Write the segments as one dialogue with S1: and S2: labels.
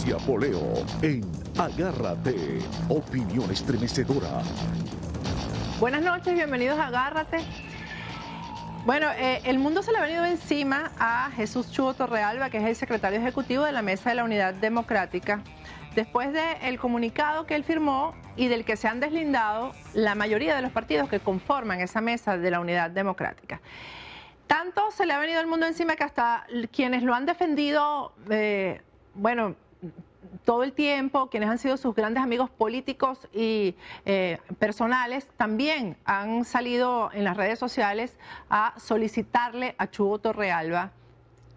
S1: Patricia Poleo en Agárrate, opinión estremecedora.
S2: Buenas noches, bienvenidos a Agárrate. Bueno, el mundo se le ha venido encima a Jesús Chugo Torrealba, que es el secretario ejecutivo de la Mesa de la Unidad Democrática, después del comunicado que él firmó y del que se han deslindado la mayoría de los partidos que conforman esa Mesa de la Unidad Democrática. Tanto se le ha venido el mundo encima que hasta quienes lo han defendido, bueno, todo el tiempo, quienes han sido sus grandes amigos políticos y personales, también han salido en las redes sociales a solicitarle a Chugo Torrealba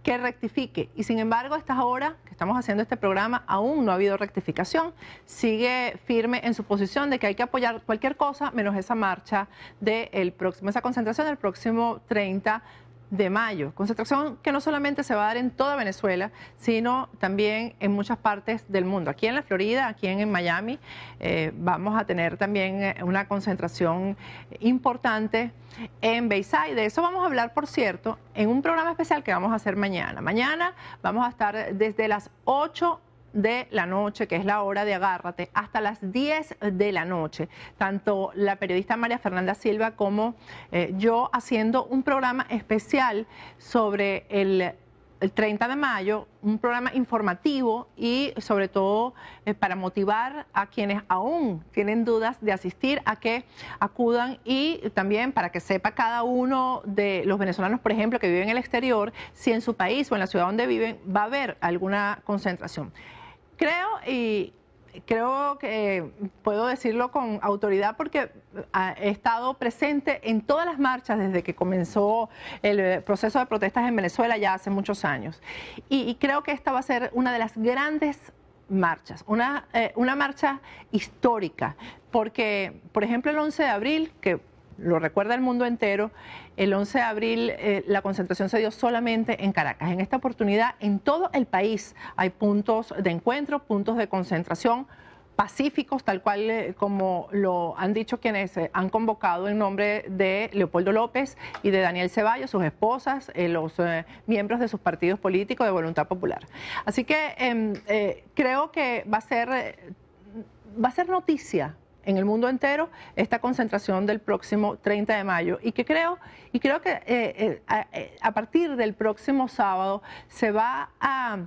S2: que rectifique. Y sin embargo, a estas horas que estamos haciendo este programa, aún no ha habido rectificación. Sigue firme en su posición de que hay que apoyar cualquier cosa menos esa marcha esa concentración del próximo 30 de mayo. Concentración que no solamente se va a dar en toda Venezuela, sino también en muchas partes del mundo. Aquí en la Florida, aquí en Miami, vamos a tener también una concentración importante en Bayside. De eso vamos a hablar, por cierto, en un programa especial que vamos a hacer mañana. Mañana vamos a estar desde las 8 de la noche, que es la hora de Agárrate, hasta las 10 de la noche. Tanto la periodista María Fernanda Silva como yo haciendo un programa especial sobre el 30 de mayo, un programa informativo y sobre todo para motivar a quienes aún tienen dudas de asistir a que acudan y también para que sepa cada uno de los venezolanos, por ejemplo, que viven en el exterior, si en su país o en la ciudad donde viven va a haber alguna concentración. Creo que puedo decirlo con autoridad porque he estado presente en todas las marchas desde que comenzó el proceso de protestas en Venezuela ya hace muchos años. Y creo que esta va a ser una de las grandes marchas, una marcha histórica, porque, por ejemplo, el 11 de abril, que lo recuerda el mundo entero, el 11 de abril la concentración se dio solamente en Caracas. En esta oportunidad, en todo el país hay puntos de encuentro, puntos de concentración pacíficos, tal cual como lo han dicho quienes han convocado en nombre de Leopoldo López y de Daniel Ceballos, sus esposas, los miembros de sus partidos políticos de Voluntad Popular. Así que creo que va a ser noticia en el mundo entero esta concentración del próximo 30 de mayo y creo que a partir del próximo sábado se va a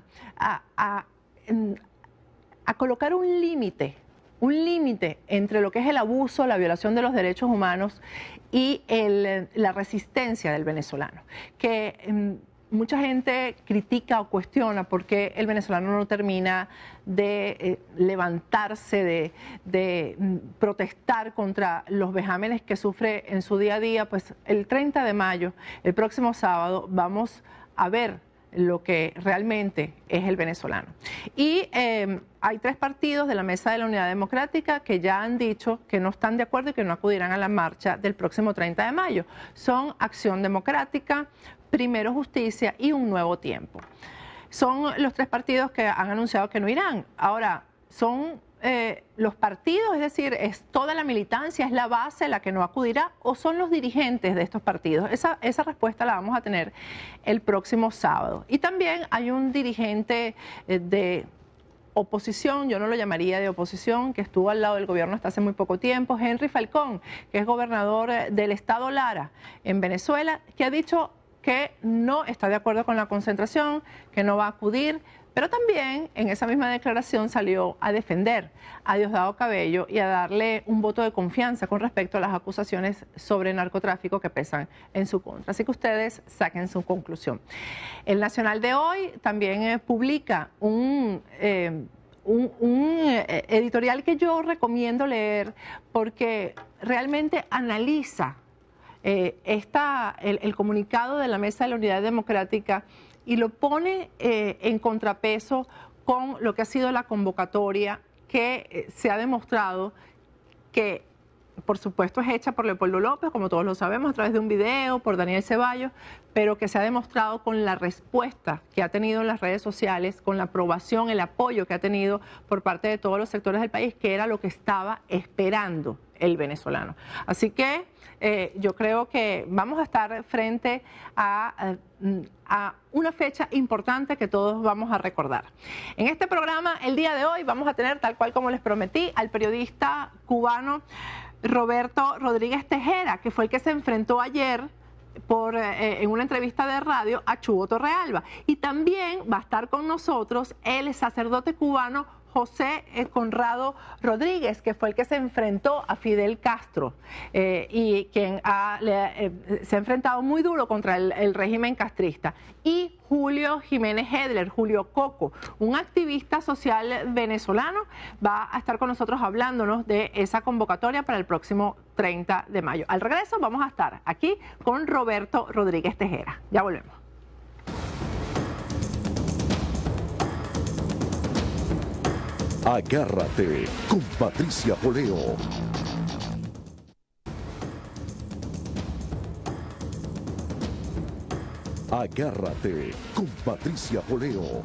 S2: colocar un límite entre lo que es el abuso, la violación de los derechos humanos y la resistencia del venezolano, que mucha gente critica o cuestiona por qué el venezolano no termina de levantarse, de protestar contra los vejámenes que sufre en su día a día. Pues el 30 de mayo, el próximo sábado, vamos a ver lo que realmente es el venezolano. Y hay 3 partidos de la Mesa de la Unidad Democrática que ya han dicho que no están de acuerdo y que no acudirán a la marcha del próximo 30 de mayo. Son Acción Democrática, Primero Justicia y Un Nuevo Tiempo. Son los 3 partidos que han anunciado que no irán. Ahora, son los partidos, es decir, es toda la militancia, es la base la que no acudirá, o son los dirigentes de estos partidos. Esa respuesta la vamos a tener el próximo sábado. Y también hay un dirigente de oposición, yo no lo llamaría de oposición, que estuvo al lado del gobierno hasta hace muy poco tiempo, Henry Falcón, que es gobernador del estado Lara en Venezuela, que ha dicho que no está de acuerdo con la concentración, que no va a acudir, pero también en esa misma declaración salió a defender a Diosdado Cabello y a darle un voto de confianza con respecto a las acusaciones sobre narcotráfico que pesan en su contra. Así que ustedes saquen su conclusión. El Nacional de hoy también publica un editorial que yo recomiendo leer porque realmente analiza el comunicado de la Mesa de la Unidad Democrática y lo pone en contrapeso con lo que ha sido la convocatoria que se ha demostrado que, por supuesto, es hecha por Leopoldo López, como todos lo sabemos, a través de un video, por Daniel Ceballos, pero que se ha demostrado con la respuesta que ha tenido en las redes sociales, con la aprobación, el apoyo que ha tenido por parte de todos los sectores del país, que era lo que estaba esperando el venezolano. Así que yo creo que vamos a estar frente a una fecha importante que todos vamos a recordar. En este programa, el día de hoy, vamos a tener, tal cual como les prometí, al periodista cubano Roberto Rodríguez Tejera, que fue el que se enfrentó ayer en una entrevista de radio a Chugo Torrealba. Y también va a estar con nosotros el sacerdote cubano José Conrado Rodríguez, que fue el que se enfrentó a Fidel Castro y quien se ha enfrentado muy duro contra el régimen castrista. Y Julio Jiménez Hedler, Julio Coco, un activista social venezolano, va a estar con nosotros hablándonos de esa convocatoria para el próximo 30 de mayo. Al regreso vamos a estar aquí con Roberto Rodríguez Tejera. Ya volvemos.
S1: Agárrate con Patricia Poleo. Agárrate con Patricia Poleo.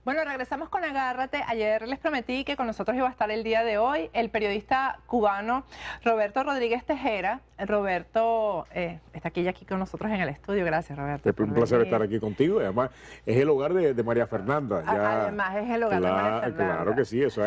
S2: Bueno, regresamos con Agárrate. Ayer les prometí que con nosotros iba a estar el día de hoy el periodista cubano Roberto Rodríguez Tejera. Roberto está aquí con nosotros en el estudio. Gracias, Roberto.
S3: Es un placer estar aquí contigo. Además, es el hogar de María Fernanda. Ya,
S2: además, es el hogar de María Fernanda.
S3: Claro que sí. Eso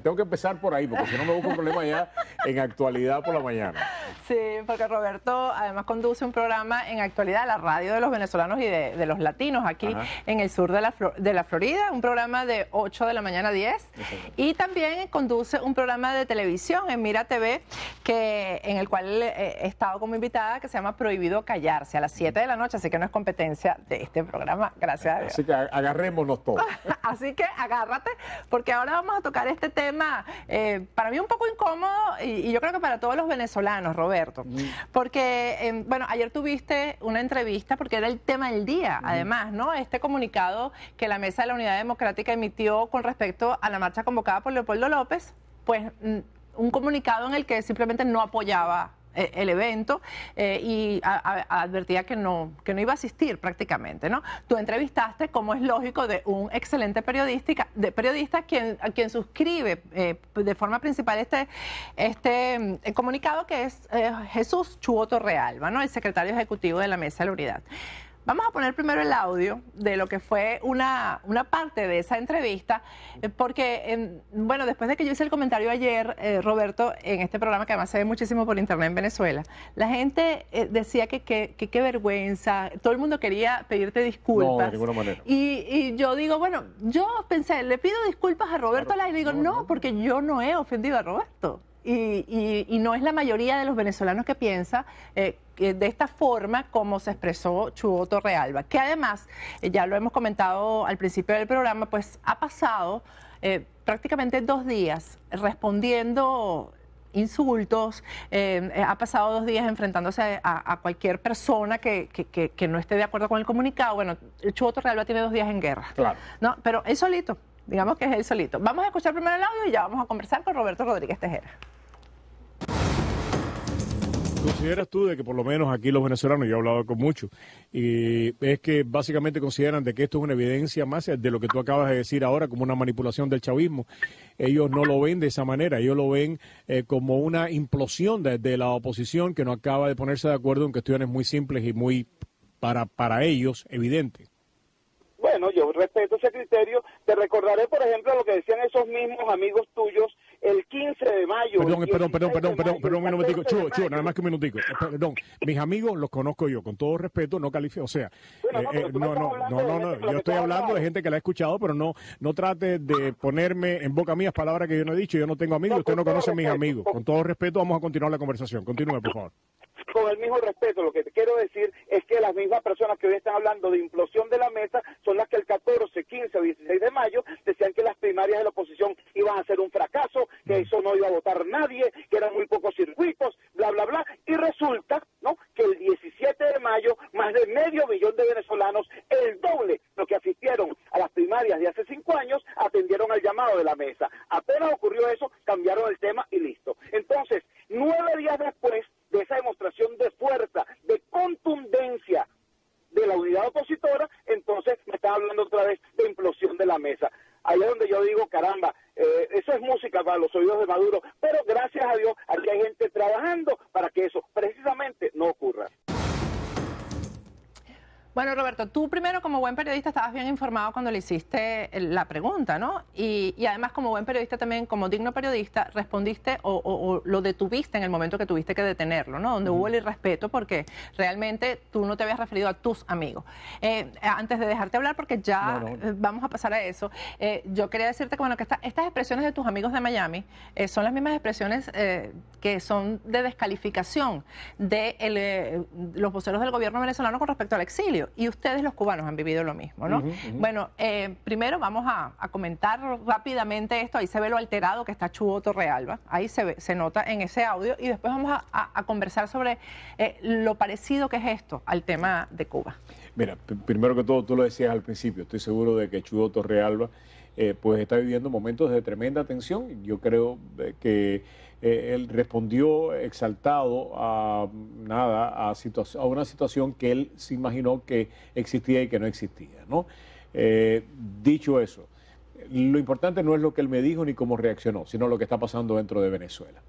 S3: tengo que empezar por ahí, porque si no me busco un problema ya en Actualidad por la mañana.
S2: Sí, porque Roberto además conduce un programa en Actualidad, la radio de los venezolanos y de los latinos aquí en el sur de la Florida, un programa de 8 de la mañana a 10. Y también conduce un programa de televisión en Mira TV, en el cual he estado como invitada, que se llama Prohibido Callarse, a las 7 de la noche, así que no es competencia de este programa, gracias a Dios.
S3: Así que agarrémonos todos.
S2: Así que agárrate, porque ahora vamos a tocar este tema, para mí un poco incómodo, y yo creo que para todos los venezolanos, Roberto, porque, bueno, ayer tuviste una entrevista, porque era el tema del día, además, ¿no? Este comunicado que la Mesa de la Unidad Democrática emitió con respecto a la marcha convocada por Leopoldo López, pues un comunicado en el que simplemente no apoyaba el evento y advertía que no iba a asistir prácticamente, ¿no? Tú entrevistaste, como es lógico, de un excelente periodista a quien suscribe de forma principal este comunicado, que es Jesús Chugo Torrealba, ¿no? El secretario ejecutivo de la Mesa de la Unidad. Vamos a poner primero el audio de lo que fue una parte de esa entrevista, porque, bueno, después de que yo hice el comentario ayer, Roberto, en este programa que además se ve muchísimo por internet en Venezuela, la gente decía que qué vergüenza, todo el mundo quería pedirte disculpas.
S3: No, de ninguna manera.
S2: Y yo digo, bueno, yo pensé, le pido disculpas a Roberto al aire, y digo, no, porque yo no he ofendido a Roberto. Y no es la mayoría de los venezolanos que piensa de esta forma como se expresó Chugo Torrealba, que además, ya lo hemos comentado al principio del programa, pues ha pasado prácticamente 2 días respondiendo insultos, ha pasado 2 días enfrentándose a cualquier persona que no esté de acuerdo con el comunicado. Bueno, Chugo Torrealba tiene 2 días en guerra,
S3: claro,
S2: ¿no? Pero él solito, digamos que es él solito. Vamos a escuchar primero el audio y ya vamos a conversar con Roberto Rodríguez Tejera.
S3: ¿Consideras tú de que por lo menos aquí los venezolanos, yo he hablado con muchos, y es que básicamente consideran de que esto es una evidencia más de lo que tú acabas de decir ahora, como una manipulación del chavismo? Ellos no lo ven de esa manera, ellos lo ven como una implosión de la oposición que no acaba de ponerse de acuerdo en cuestiones muy simples y muy, para ellos, evidentes.
S4: Bueno, yo respeto ese criterio. Te recordaré, por ejemplo, lo que decían esos mismos amigos tuyos el 15 de mayo.
S3: Perdón, un minutico. Chugo, nada más que un minutico. Perdón, mis amigos los conozco yo, con todo respeto, no califico, o sea, no, yo estoy hablando de gente que la ha escuchado, pero no trate de ponerme en boca mía palabras que yo no he dicho. Yo no tengo amigos, usted no conoce a mis amigos. Con todo respeto, vamos a continuar la conversación. Continúe, por favor.
S4: Con el mismo respeto, lo que te quiero decir es que las mismas personas que hoy están hablando de implosión de la mesa son las que el 14, 15 o 16 de mayo decían que las primarias de la oposición iban a ser un fracaso, que eso no iba a votar nadie, que eran muy pocos circuitos, bla, bla, bla. Y resulta, ¿no?, que el 17 de mayo, más de 500 000 de venezolanos, el doble los que asistieron a las primarias de hace 5 años, atendieron al llamado de la mesa. Apenas ocurrió eso, cambiaron el tema y listo. Entonces, 9 días después de esa demostración de fuerza, de contundencia de la unidad opositora, entonces me están hablando otra vez de implosión de la mesa. Ahí es donde yo digo, caramba, Eso es música para los oídos de Maduro, pero gracias a Dios aquí hay gente trabajando para que eso precisamente no ocurra.
S2: Bueno, Roberto, tú primero como buen periodista estabas bien informado cuando le hiciste la pregunta, ¿no? Y además como buen periodista también, como digno periodista, respondiste o lo detuviste en el momento que tuviste que detenerlo, ¿no? Donde hubo el irrespeto porque realmente tú no te habías referido a tus amigos. Antes de dejarte hablar, porque ya vamos a pasar a eso, yo quería decirte que, bueno, que estas expresiones de tus amigos de Miami son las mismas expresiones que son de descalificación de los voceros del gobierno venezolano con respecto al exilio. Y ustedes, los cubanos, han vivido lo mismo, ¿no? Bueno, primero vamos a comentar rápidamente esto. Ahí se ve lo alterado que está Chugo Torrealba. Ahí se nota en ese audio. Y después vamos a conversar sobre lo parecido que es esto al tema de Cuba.
S3: Mira, primero que todo, tú lo decías al principio. Estoy seguro de que Chugo Torrealba pues está viviendo momentos de tremenda tensión. Yo creo que él respondió exaltado a una situación que él se imaginó que existía y que no existía, ¿no? Dicho eso, lo importante no es lo que él me dijo ni cómo reaccionó, sino lo que está pasando dentro de Venezuela.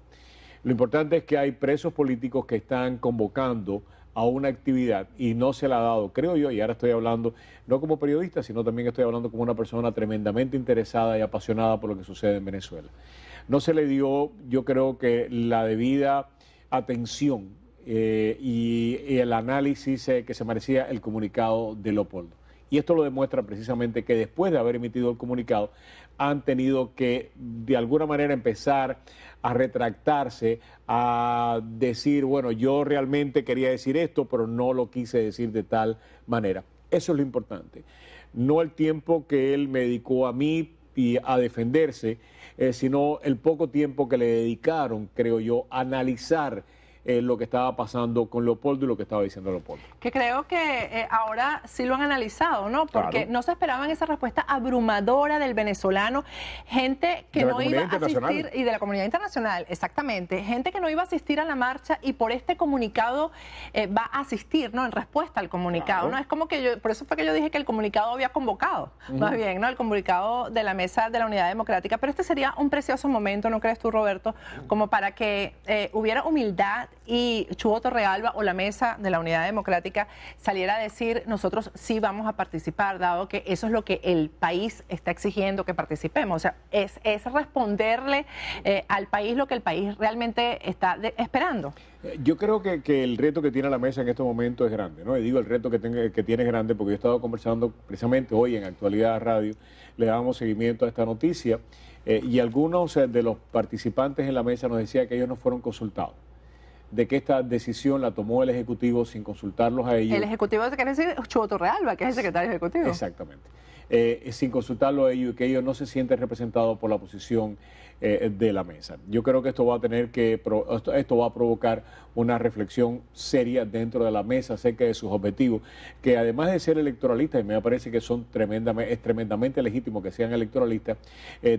S3: Lo importante es que hay presos políticos que están convocando a una actividad y no se la ha dado, creo yo, y ahora estoy hablando no como periodista, sino también estoy hablando como una persona tremendamente interesada y apasionada por lo que sucede en Venezuela. No se le dio, yo creo que la debida atención y el análisis que se merecía el comunicado de Leopoldo. Y esto lo demuestra precisamente que después de haber emitido el comunicado han tenido que de alguna manera empezar a retractarse, a decir, bueno, yo realmente quería decir esto, pero no lo quise decir de tal manera. Eso es lo importante. No el tiempo que él me dedicó a mí y a defenderse, sino el poco tiempo que le dedicaron, creo yo, a analizar lo que estaba pasando con Leopoldo y lo que estaba diciendo Leopoldo.
S2: Que creo que ahora sí lo han analizado, ¿no? Porque no se esperaban esa respuesta abrumadora del venezolano, gente que no iba a asistir, y de la comunidad internacional, exactamente, gente que no iba a asistir a la marcha y por este comunicado va a asistir, ¿no? En respuesta al comunicado, ¿no? Es como que por eso fue que yo dije que el comunicado había convocado, más bien, ¿no? El comunicado de la Mesa de la Unidad Democrática, pero este sería un precioso momento, ¿no crees tú, Roberto? Como para que hubiera humildad y Chugo Torrealba o la Mesa de la Unidad Democrática saliera a decir, nosotros sí vamos a participar, dado que eso es lo que el país está exigiendo que participemos. O sea, es responderle al país lo que el país realmente está esperando.
S3: Yo creo que el reto que tiene la mesa en este momento es grande, ¿no? Y digo el reto que tiene es grande porque yo he estado conversando precisamente hoy en Actualidad Radio, le damos seguimiento a esta noticia y algunos de los participantes en la mesa nos decían que ellos no fueron consultados, de que esta decisión la tomó el Ejecutivo sin consultarlos a ellos.
S2: El Ejecutivo quiere decir Chugo Torrealba, que es el secretario ejecutivo.
S3: Exactamente. Sin consultarlo a ellos y que ellos no se sienten representados por la posición de la mesa. Yo creo que esto va a provocar una reflexión seria dentro de la mesa acerca de sus objetivos, que además de ser electoralistas, y me parece que es tremendamente legítimo que sean electoralistas,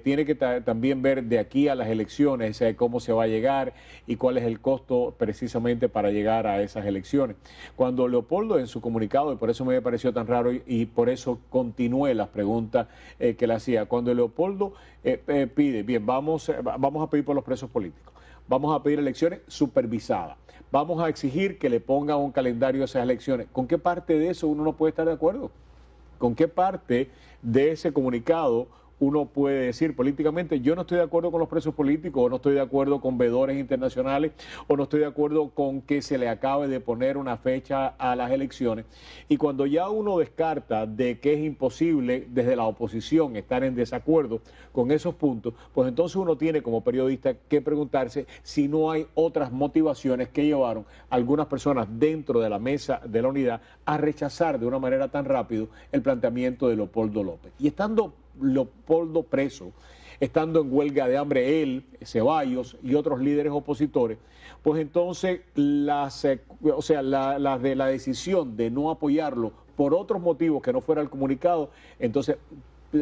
S3: tiene que también ver de aquí a las elecciones cómo se va a llegar y cuál es el costo precisamente para llegar a esas elecciones. Cuando Leopoldo en su comunicado, y por eso me pareció tan raro y por eso continué las preguntas que le hacía, cuando Leopoldo pide, bien, vamos a pedir por los presos políticos, vamos a pedir elecciones supervisadas, vamos a exigir que le pongan un calendario a esas elecciones. ¿Con qué parte de eso uno no puede estar de acuerdo? ¿Con qué parte de ese comunicado uno puede decir políticamente, yo no estoy de acuerdo con los presos políticos, o no estoy de acuerdo con veedores internacionales, o no estoy de acuerdo con que se le acabe de poner una fecha a las elecciones? Y cuando ya uno descarta de que es imposible desde la oposición estar en desacuerdo con esos puntos, pues entonces uno tiene como periodista que preguntarse si no hay otras motivaciones que llevaron a algunas personas dentro de la mesa de la unidad a rechazar de una manera tan rápido el planteamiento de Leopoldo López. Y estando Leopoldo preso, estando en huelga de hambre él, Ceballos y otros líderes opositores, pues entonces la decisión de no apoyarlo por otros motivos que no fuera el comunicado, entonces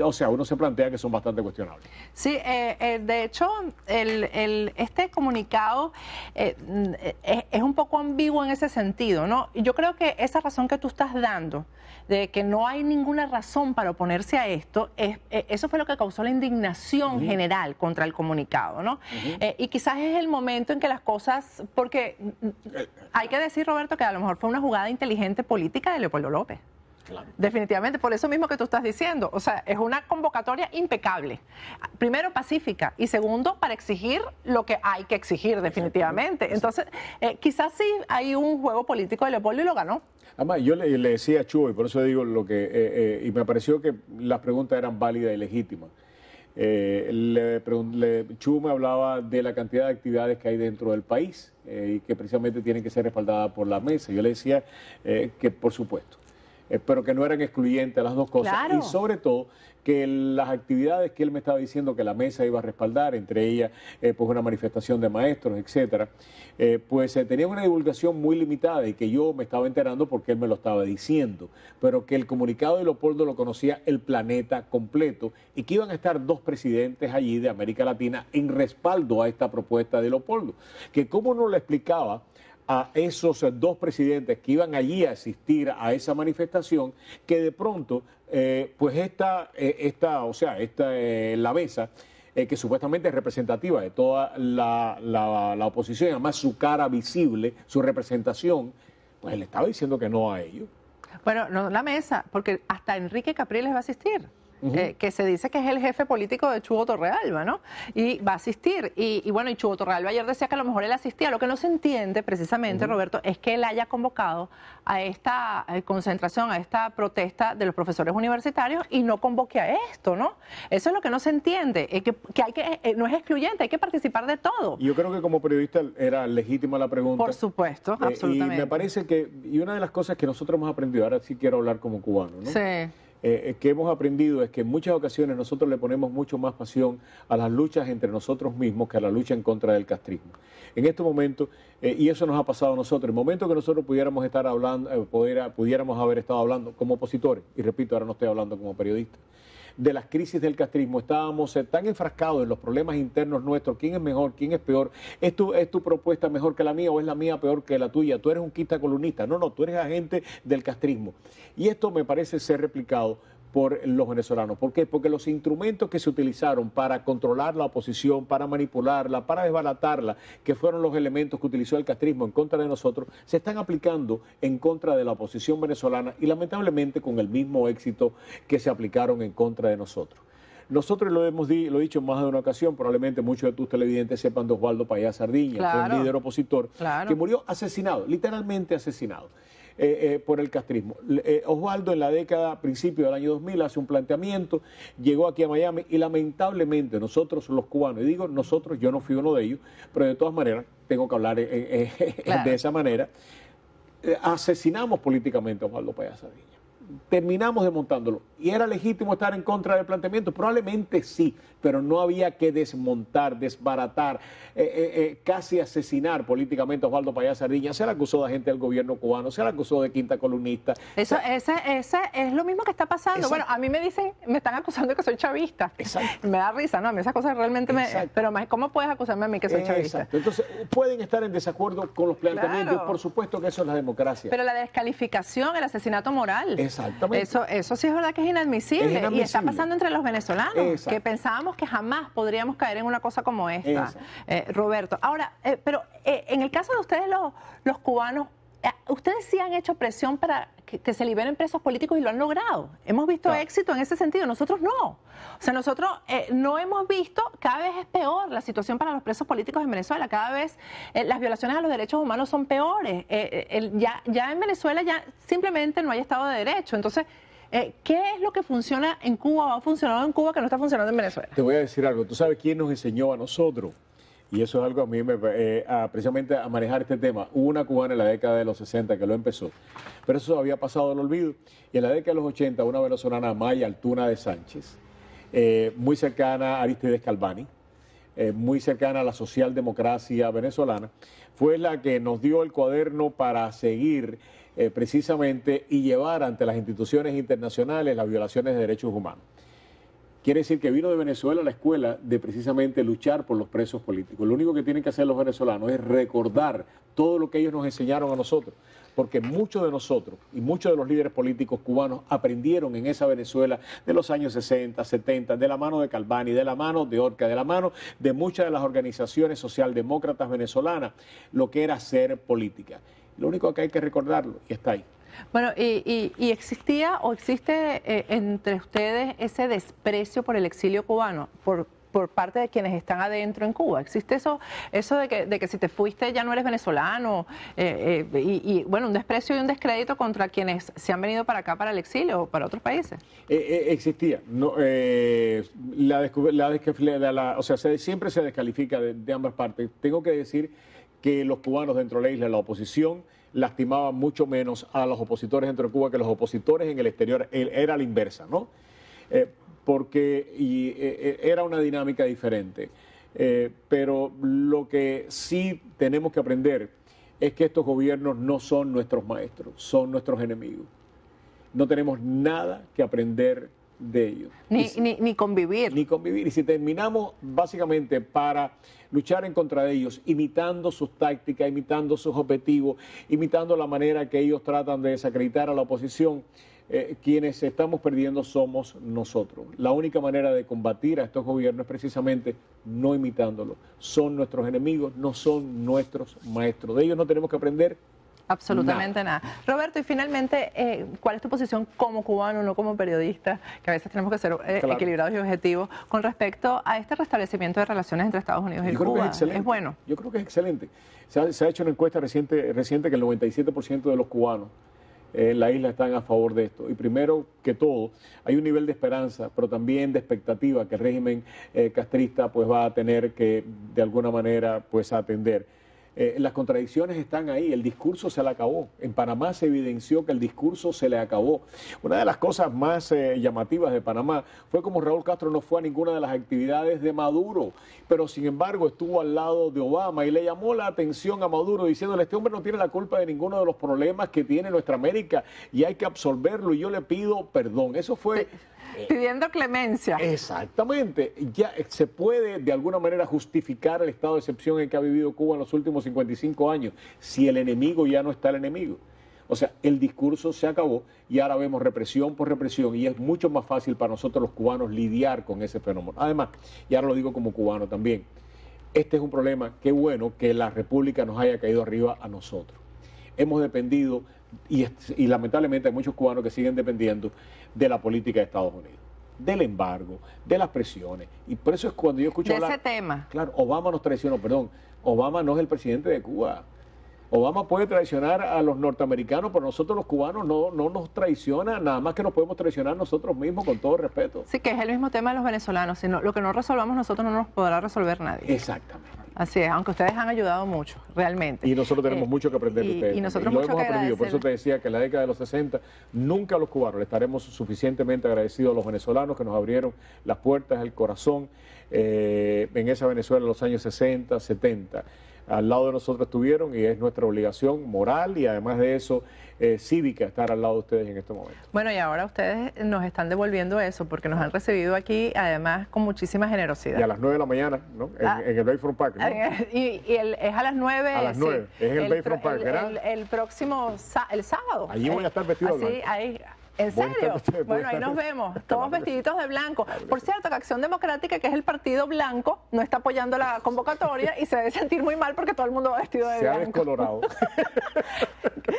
S3: o sea, uno se plantea que son bastante cuestionables.
S2: Sí, de hecho, este comunicado es un poco ambiguo en ese sentido, ¿no? Yo creo que esa razón que tú estás dando, de que no hay ninguna razón para oponerse a esto, eso fue lo que causó la indignación general contra el comunicado, ¿no? Y quizás es el momento en que las cosas, porque hay que decir, Roberto, que a lo mejor fue una jugada inteligente política de Leopoldo López. Claro. Definitivamente, por eso mismo que tú estás diciendo. O sea, es una convocatoria impecable. Primero, pacífica. Y segundo, para exigir lo que hay que exigir, definitivamente. Entonces, quizás sí hay un juego político de Leopoldo y lo ganó.
S3: Además, yo le decía a Chuy, y por eso digo lo que... y me pareció que las preguntas eran válidas y legítimas. Chu me hablaba de la cantidad de actividades que hay dentro del país y que precisamente tienen que ser respaldadas por la mesa. Yo le decía que, por supuesto, pero que no eran excluyentes las dos cosas. Claro. Y sobre todo que las actividades que él me estaba diciendo que la mesa iba a respaldar, entre ellas pues una manifestación de maestros, etcétera, pues tenía una divulgación muy limitada y que yo me estaba enterando porque él me lo estaba diciendo, pero que el comunicado de Leopoldo lo conocía el planeta completo y que iban a estar dos presidentes allí de América Latina en respaldo a esta propuesta de Leopoldo, que cómo no le explicaba a esos dos presidentes que iban allí a asistir a esa manifestación, que de pronto, pues la mesa, que supuestamente es representativa de toda la oposición, además su cara visible, su representación, pues él estaba diciendo que no a ellos.
S2: Bueno, no la mesa, porque hasta Enrique Capriles va a asistir. Que se dice que es el jefe político de Chugo Torrealba, ¿no? Y va a asistir. Y bueno, y Chugo Torrealba ayer decía que a lo mejor él asistía. Lo que no se entiende precisamente, Roberto, es que él haya convocado a esta concentración, a esta protesta de los profesores universitarios y no convoque a esto, ¿no? Eso es lo que no se entiende, no es excluyente, hay que participar de todo.
S3: Yo creo que como periodista era legítima la pregunta.
S2: Por supuesto, absolutamente.
S3: Y me parece que, y una de las cosas que nosotros hemos aprendido, ahora sí quiero hablar como cubano, ¿no?
S2: Sí.
S3: Que hemos aprendido es que en muchas ocasiones nosotros le ponemos mucho más pasión a las luchas entre nosotros mismos que a la lucha en contra del castrismo. En este momento, y eso nos ha pasado a nosotros, en el momento que nosotros pudiéramos estar hablando, pudiéramos haber estado hablando como opositores, y repito, ahora no estoy hablando como periodista, de las crisis del castrismo, estábamos tan enfrascados en los problemas internos nuestros, quién es mejor, quién es peor, ¿es tu propuesta mejor que la mía o es la mía peor que la tuya? Tú eres un quinta columnista, no, tú eres agente del castrismo. Y esto me parece ser replicado por los venezolanos. ¿Por qué? Porque los instrumentos que se utilizaron para controlar la oposición, para manipularla, para desbaratarla, que fueron los elementos que utilizó el castrismo en contra de nosotros, se están aplicando en contra de la oposición venezolana y lamentablemente con el mismo éxito que se aplicaron en contra de nosotros. Nosotros lo he dicho en más de una ocasión, probablemente muchos de tus televidentes sepan de Osvaldo Payá Sardiña, claro, fue un líder opositor, claro, que murió asesinado, literalmente asesinado. Por el castrismo. Osvaldo en la década, principio del año 2000, hace un planteamiento, llegó aquí a Miami y lamentablemente nosotros los cubanos, y digo nosotros, yo no fui uno de ellos, pero de todas maneras tengo que hablar claro, de esa manera, asesinamos políticamente a Osvaldo Payá Sardiña. Terminamos desmontándolo. ¿Y era legítimo estar en contra del planteamiento? Probablemente sí, pero no había que desmontar, desbaratar, casi asesinar políticamente a Osvaldo Payá Sardiña. Se le acusó de agente del gobierno cubano, se le acusó de quinta columnista.
S2: Eso, ese es lo mismo que está pasando. Exacto. Bueno, a mí me están acusando de que soy chavista. Exacto. Me da risa, ¿no? A mí esas cosas realmente pero ¿cómo puedes acusarme a mí que soy chavista?
S3: Exacto. Entonces, pueden estar en desacuerdo con los planteamientos, claro, por supuesto que eso es la democracia.
S2: Pero la descalificación, el asesinato moral.
S3: Exactamente.
S2: Eso sí es verdad que es inadmisible. Y está pasando entre los venezolanos, que pensábamos que jamás podríamos caer en una cosa como esta, Roberto. Ahora, pero en el caso de ustedes los cubanos, ustedes sí han hecho presión para que se liberen presos políticos y lo han logrado. Hemos visto éxito en ese sentido, nosotros no. O sea, nosotros no hemos visto, cada vez es peor la situación para los presos políticos en Venezuela, cada vez las violaciones a los derechos humanos son peores. Ya en Venezuela ya simplemente no hay Estado de Derecho. Entonces, ¿qué es lo que funciona en Cuba o ha funcionado en Cuba que no está funcionando en Venezuela?
S3: Te voy a decir algo. ¿Tú sabes quién nos enseñó a nosotros? Y eso es algo a mí, precisamente a manejar este tema. Hubo una cubana en la década de los 60 que lo empezó, pero eso había pasado al olvido. Y en la década de los 80, una venezolana, Maya Altuna de Sánchez, muy cercana a Aristides Calvani, muy cercana a la socialdemocracia venezolana, fue la que nos dio el cuaderno para seguir precisamente y llevar ante las instituciones internacionales las violaciones de derechos humanos. quiere decir que vino de Venezuela a la escuela de precisamente luchar por los presos políticos. Lo único que tienen que hacer los venezolanos es recordar todo lo que ellos nos enseñaron a nosotros, porque muchos de nosotros y muchos de los líderes políticos cubanos aprendieron en esa Venezuela de los años 60, 70, de la mano de Calvani, de la mano de Orca, de la mano de muchas de las organizaciones socialdemócratas venezolanas, lo que era hacer política. Lo único que hay que recordarlo y está ahí.
S2: Bueno, y existía o existe entre ustedes ese desprecio por el exilio cubano, por parte de quienes están adentro en Cuba. ¿Existe eso de que si te fuiste ya no eres venezolano? Bueno, un desprecio y un descrédito contra quienes se han venido para acá, para el exilio o para otros países.
S3: Existía. No, o sea, siempre se descalifica de ambas partes. Tengo que decir que los cubanos dentro de la isla, la oposición, lastimaban mucho menos a los opositores dentro de Cuba que los opositores en el exterior. Era la inversa, ¿no? Porque era una dinámica diferente. Pero lo que sí tenemos que aprender es que estos gobiernos no son nuestros maestros, son nuestros enemigos. No tenemos nada que aprender de ellos.
S2: Ni convivir.
S3: Ni convivir. Y si terminamos básicamente para luchar en contra de ellos, imitando sus tácticas, imitando sus objetivos, imitando la manera que ellos tratan de desacreditar a la oposición, quienes estamos perdiendo somos nosotros. La única manera de combatir a estos gobiernos es precisamente no imitándolos. Son nuestros enemigos, no son nuestros maestros. De ellos no tenemos que aprender
S2: absolutamente nada. Roberto, y finalmente, ¿cuál es tu posición como cubano, no como periodista, que a veces tenemos que ser equilibrados y objetivos, con respecto a este restablecimiento de relaciones entre Estados Unidos y Cuba? ¿Es bueno?
S3: Yo creo que es excelente. Se ha hecho una encuesta reciente que el 97% de los cubanos en la isla están a favor de esto. Y primero que todo, hay un nivel de esperanza, pero también de expectativa que el régimen castrista pues va a tener que, de alguna manera, pues atender. Las contradicciones están ahí, el discurso se le acabó. En Panamá se evidenció que el discurso se le acabó. Una de las cosas más llamativas de Panamá fue como Raúl Castro no fue a ninguna de las actividades de Maduro, pero sin embargo estuvo al lado de Obama y le llamó la atención a Maduro diciéndole: este hombre no tiene la culpa de ninguno de los problemas que tiene nuestra América y hay que absolverlo y yo le pido perdón. Eso fue...
S2: pidiendo clemencia.
S3: Exactamente. Ya se puede de alguna manera justificar el estado de excepción en que ha vivido Cuba en los últimos 55 años si el enemigo ya no está el enemigo. O sea, el discurso se acabó y ahora vemos represión por represión y es mucho más fácil para nosotros los cubanos lidiar con ese fenómeno. Además, y ahora lo digo como cubano también, este es un problema, qué bueno que la República nos haya caído arriba a nosotros. Hemos dependido, y lamentablemente hay muchos cubanos que siguen dependiendo de la política de Estados Unidos, del embargo, de las presiones. Y por eso es cuando yo escucho hablar...
S2: ese tema.
S3: Claro, Obama nos traicionó, perdón, Obama no es el presidente de Cuba. Obama puede traicionar a los norteamericanos, pero nosotros los cubanos no nos traiciona, nada más que nos podemos traicionar nosotros mismos con todo respeto.
S2: Sí, que es el mismo tema de los venezolanos. Si no, lo que no resolvamos nosotros no nos podrá resolver nadie.
S3: Exactamente.
S2: Así es, aunque ustedes han ayudado mucho, realmente.
S3: Y nosotros tenemos mucho que aprender de ustedes.
S2: Y nosotros
S3: lo
S2: mucho
S3: hemos
S2: que
S3: aprendido.
S2: agradecer.
S3: Por eso te decía que en la década de los 60, nunca a los cubanos le estaremos suficientemente agradecidos a los venezolanos que nos abrieron las puertas, el corazón, en esa Venezuela en los años 60, 70. Al lado de nosotros estuvieron y es nuestra obligación moral y además de eso cívica estar al lado de ustedes en este momento.
S2: Bueno, y ahora ustedes nos están devolviendo eso porque nos han recibido aquí además con muchísima generosidad.
S3: Y a las 9 de la mañana, ¿no? En el Bayfront Park, ¿no?
S2: Es a las 9.
S3: A las 9, sí. Es en el Bayfront Park, ¿verdad?
S2: El próximo, el sábado.
S3: Allí voy a estar vestido de blanco.
S2: Ahí. ¿En serio? Bueno, ahí nos vemos, todos vestiditos de blanco. Por cierto, que Acción Democrática, que es el partido blanco, no está apoyando la convocatoria y se debe sentir muy mal porque todo el mundo va vestido de blanco.
S3: Se ha descolorado.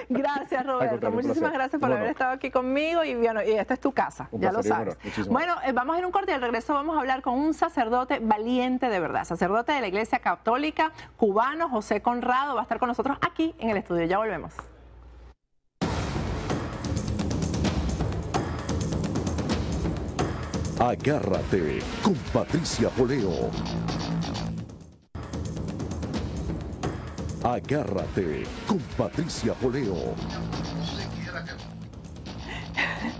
S2: Gracias, Roberto. Muchísimas gracias por haber estado aquí conmigo y esta es tu casa, ya lo sabes. Bueno, vamos a ir un corte y al regreso vamos a hablar con un sacerdote valiente de verdad, sacerdote de la Iglesia Católica cubano, José Conrado, va a estar con nosotros aquí en el estudio. Ya volvemos.
S1: Agárrate con Patricia Poleo. Agárrate con Patricia Poleo.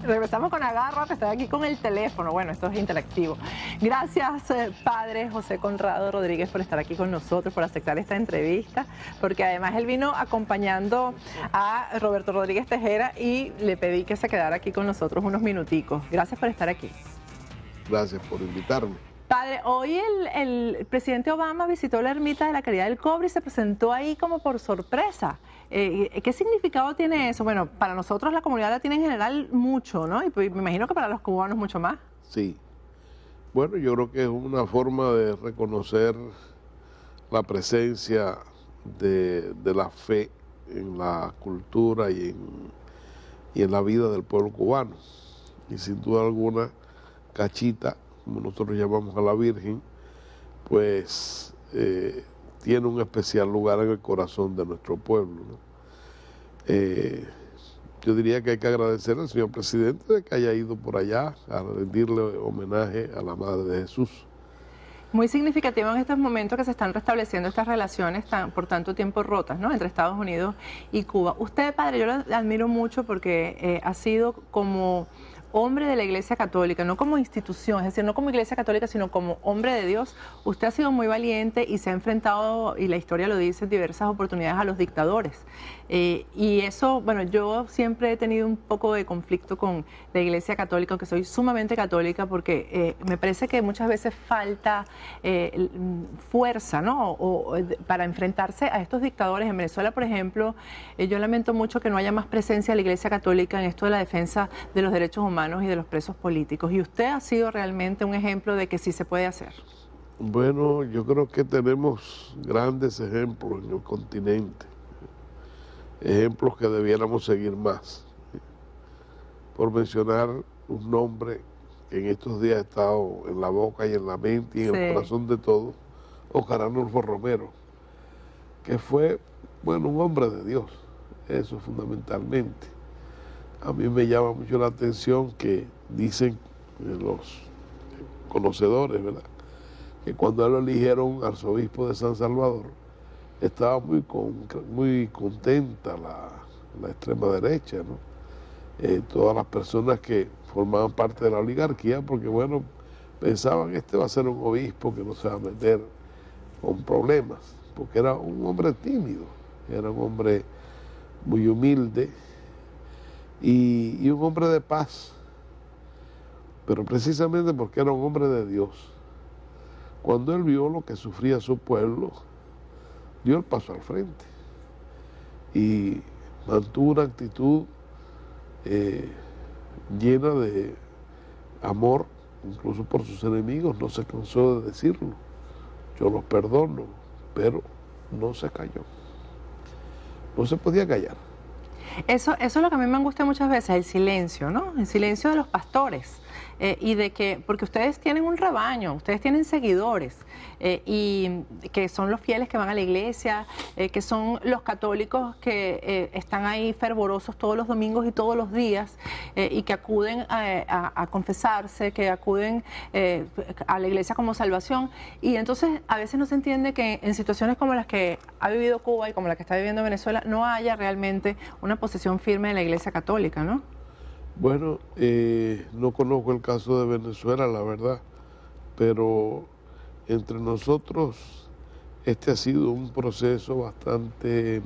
S2: Regresamos con Agárrate, estoy aquí con el teléfono. Bueno, esto es interactivo. Gracias, padre José Conrado Rodríguez, por estar aquí con nosotros, por aceptar esta entrevista, porque además él vino acompañando a Roberto Rodríguez Tejera y le pedí que se quedara aquí con nosotros unos minuticos. Gracias por estar aquí.
S5: Gracias por invitarme.
S2: Padre, hoy el presidente Obama visitó la ermita de la Caridad del Cobre y se presentó ahí como por sorpresa. ¿Qué significado tiene eso? Bueno, para nosotros la comunidad latina en general mucho, ¿no? Y pues, me imagino que para los cubanos mucho más.
S5: Sí. Bueno, yo creo que es una forma de reconocer la presencia de la fe en la cultura y en la vida del pueblo cubano. Y sin duda alguna, Cachita, como nosotros llamamos a la Virgen, pues tiene un especial lugar en el corazón de nuestro pueblo, ¿no? Yo diría que hay que agradecer al señor presidente de que haya ido por allá a rendirle homenaje a la Madre de Jesús.
S2: Muy significativo en estos momentos que se están restableciendo estas relaciones por tanto tiempo rotas, ¿no?, entre Estados Unidos y Cuba. Usted, padre, yo lo admiro mucho porque ha sido como hombre de la Iglesia Católica, no como institución, es decir, no como Iglesia Católica, sino como hombre de Dios. Usted ha sido muy valiente y se ha enfrentado, y la historia lo dice, en diversas oportunidades a los dictadores. Y eso, bueno, yo siempre he tenido un poco de conflicto con la Iglesia Católica, aunque soy sumamente católica, porque me parece que muchas veces falta fuerza, ¿no?, para enfrentarse a estos dictadores. En Venezuela, por ejemplo, yo lamento mucho que no haya más presencia de la Iglesia Católica en esto de la defensa de los derechos humanos y de los presos políticos. Y usted ha sido realmente un ejemplo de que sí se puede hacer.
S5: Bueno, yo creo que tenemos grandes ejemplos en el continente, ejemplos que debiéramos seguir más. Por mencionar un nombre que en estos días ha estado en la boca y en la mente y en el corazón de todos, Óscar Arnulfo Romero, que fue, bueno, un hombre de Dios, eso fundamentalmente. A mí me llama mucho la atención que dicen los conocedores, ¿verdad?, que cuando él lo eligieron arzobispo de San Salvador, estaba muy contenta la extrema derecha, ¿no? Todas las personas que formaban parte de la oligarquía, porque bueno, pensaban este va a ser un obispo que no se va a meter con problemas, porque era un hombre tímido, era un hombre muy humilde, y un hombre de paz, pero precisamente porque era un hombre de Dios. Cuando él vio lo que sufría su pueblo, dio el paso al frente y mantuvo una actitud llena de amor, incluso por sus enemigos. No se cansó de decirlo: yo los perdono, pero no se calló, no se podía callar.
S2: Eso es lo que a mí me angustia muchas veces, el silencio, ¿no? El silencio de los pastores. Y de que, porque ustedes tienen un rebaño, ustedes tienen seguidores, y que son los fieles que van a la iglesia, que son los católicos que están ahí fervorosos todos los domingos y todos los días, y que acuden a confesarse, que acuden a la iglesia como salvación. Y entonces a veces no se entiende que en situaciones como las que ha vivido Cuba y como la que está viviendo Venezuela, no haya realmente una posición firme de la iglesia católica, ¿no?
S5: Bueno, no conozco el caso de Venezuela, la verdad, pero entre nosotros este ha sido un proceso bastante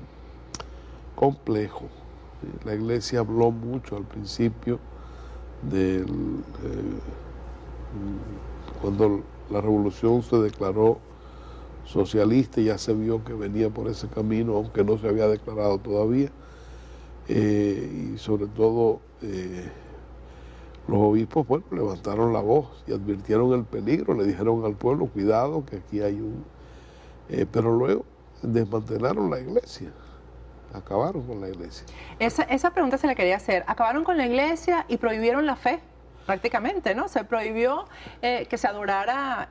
S5: complejo. La iglesia habló mucho al principio cuando la revolución se declaró socialista, y ya se vio que venía por ese camino, aunque no se había declarado todavía. Y sobre todo los obispos, bueno, levantaron la voz y advirtieron el peligro, le dijeron al pueblo: cuidado, que aquí hay pero luego desmantelaron la iglesia, acabaron con la iglesia.
S2: Esa pregunta se la quería hacer. Acabaron con la iglesia y prohibieron la fe, prácticamente, ¿no? Se prohibió que se adorara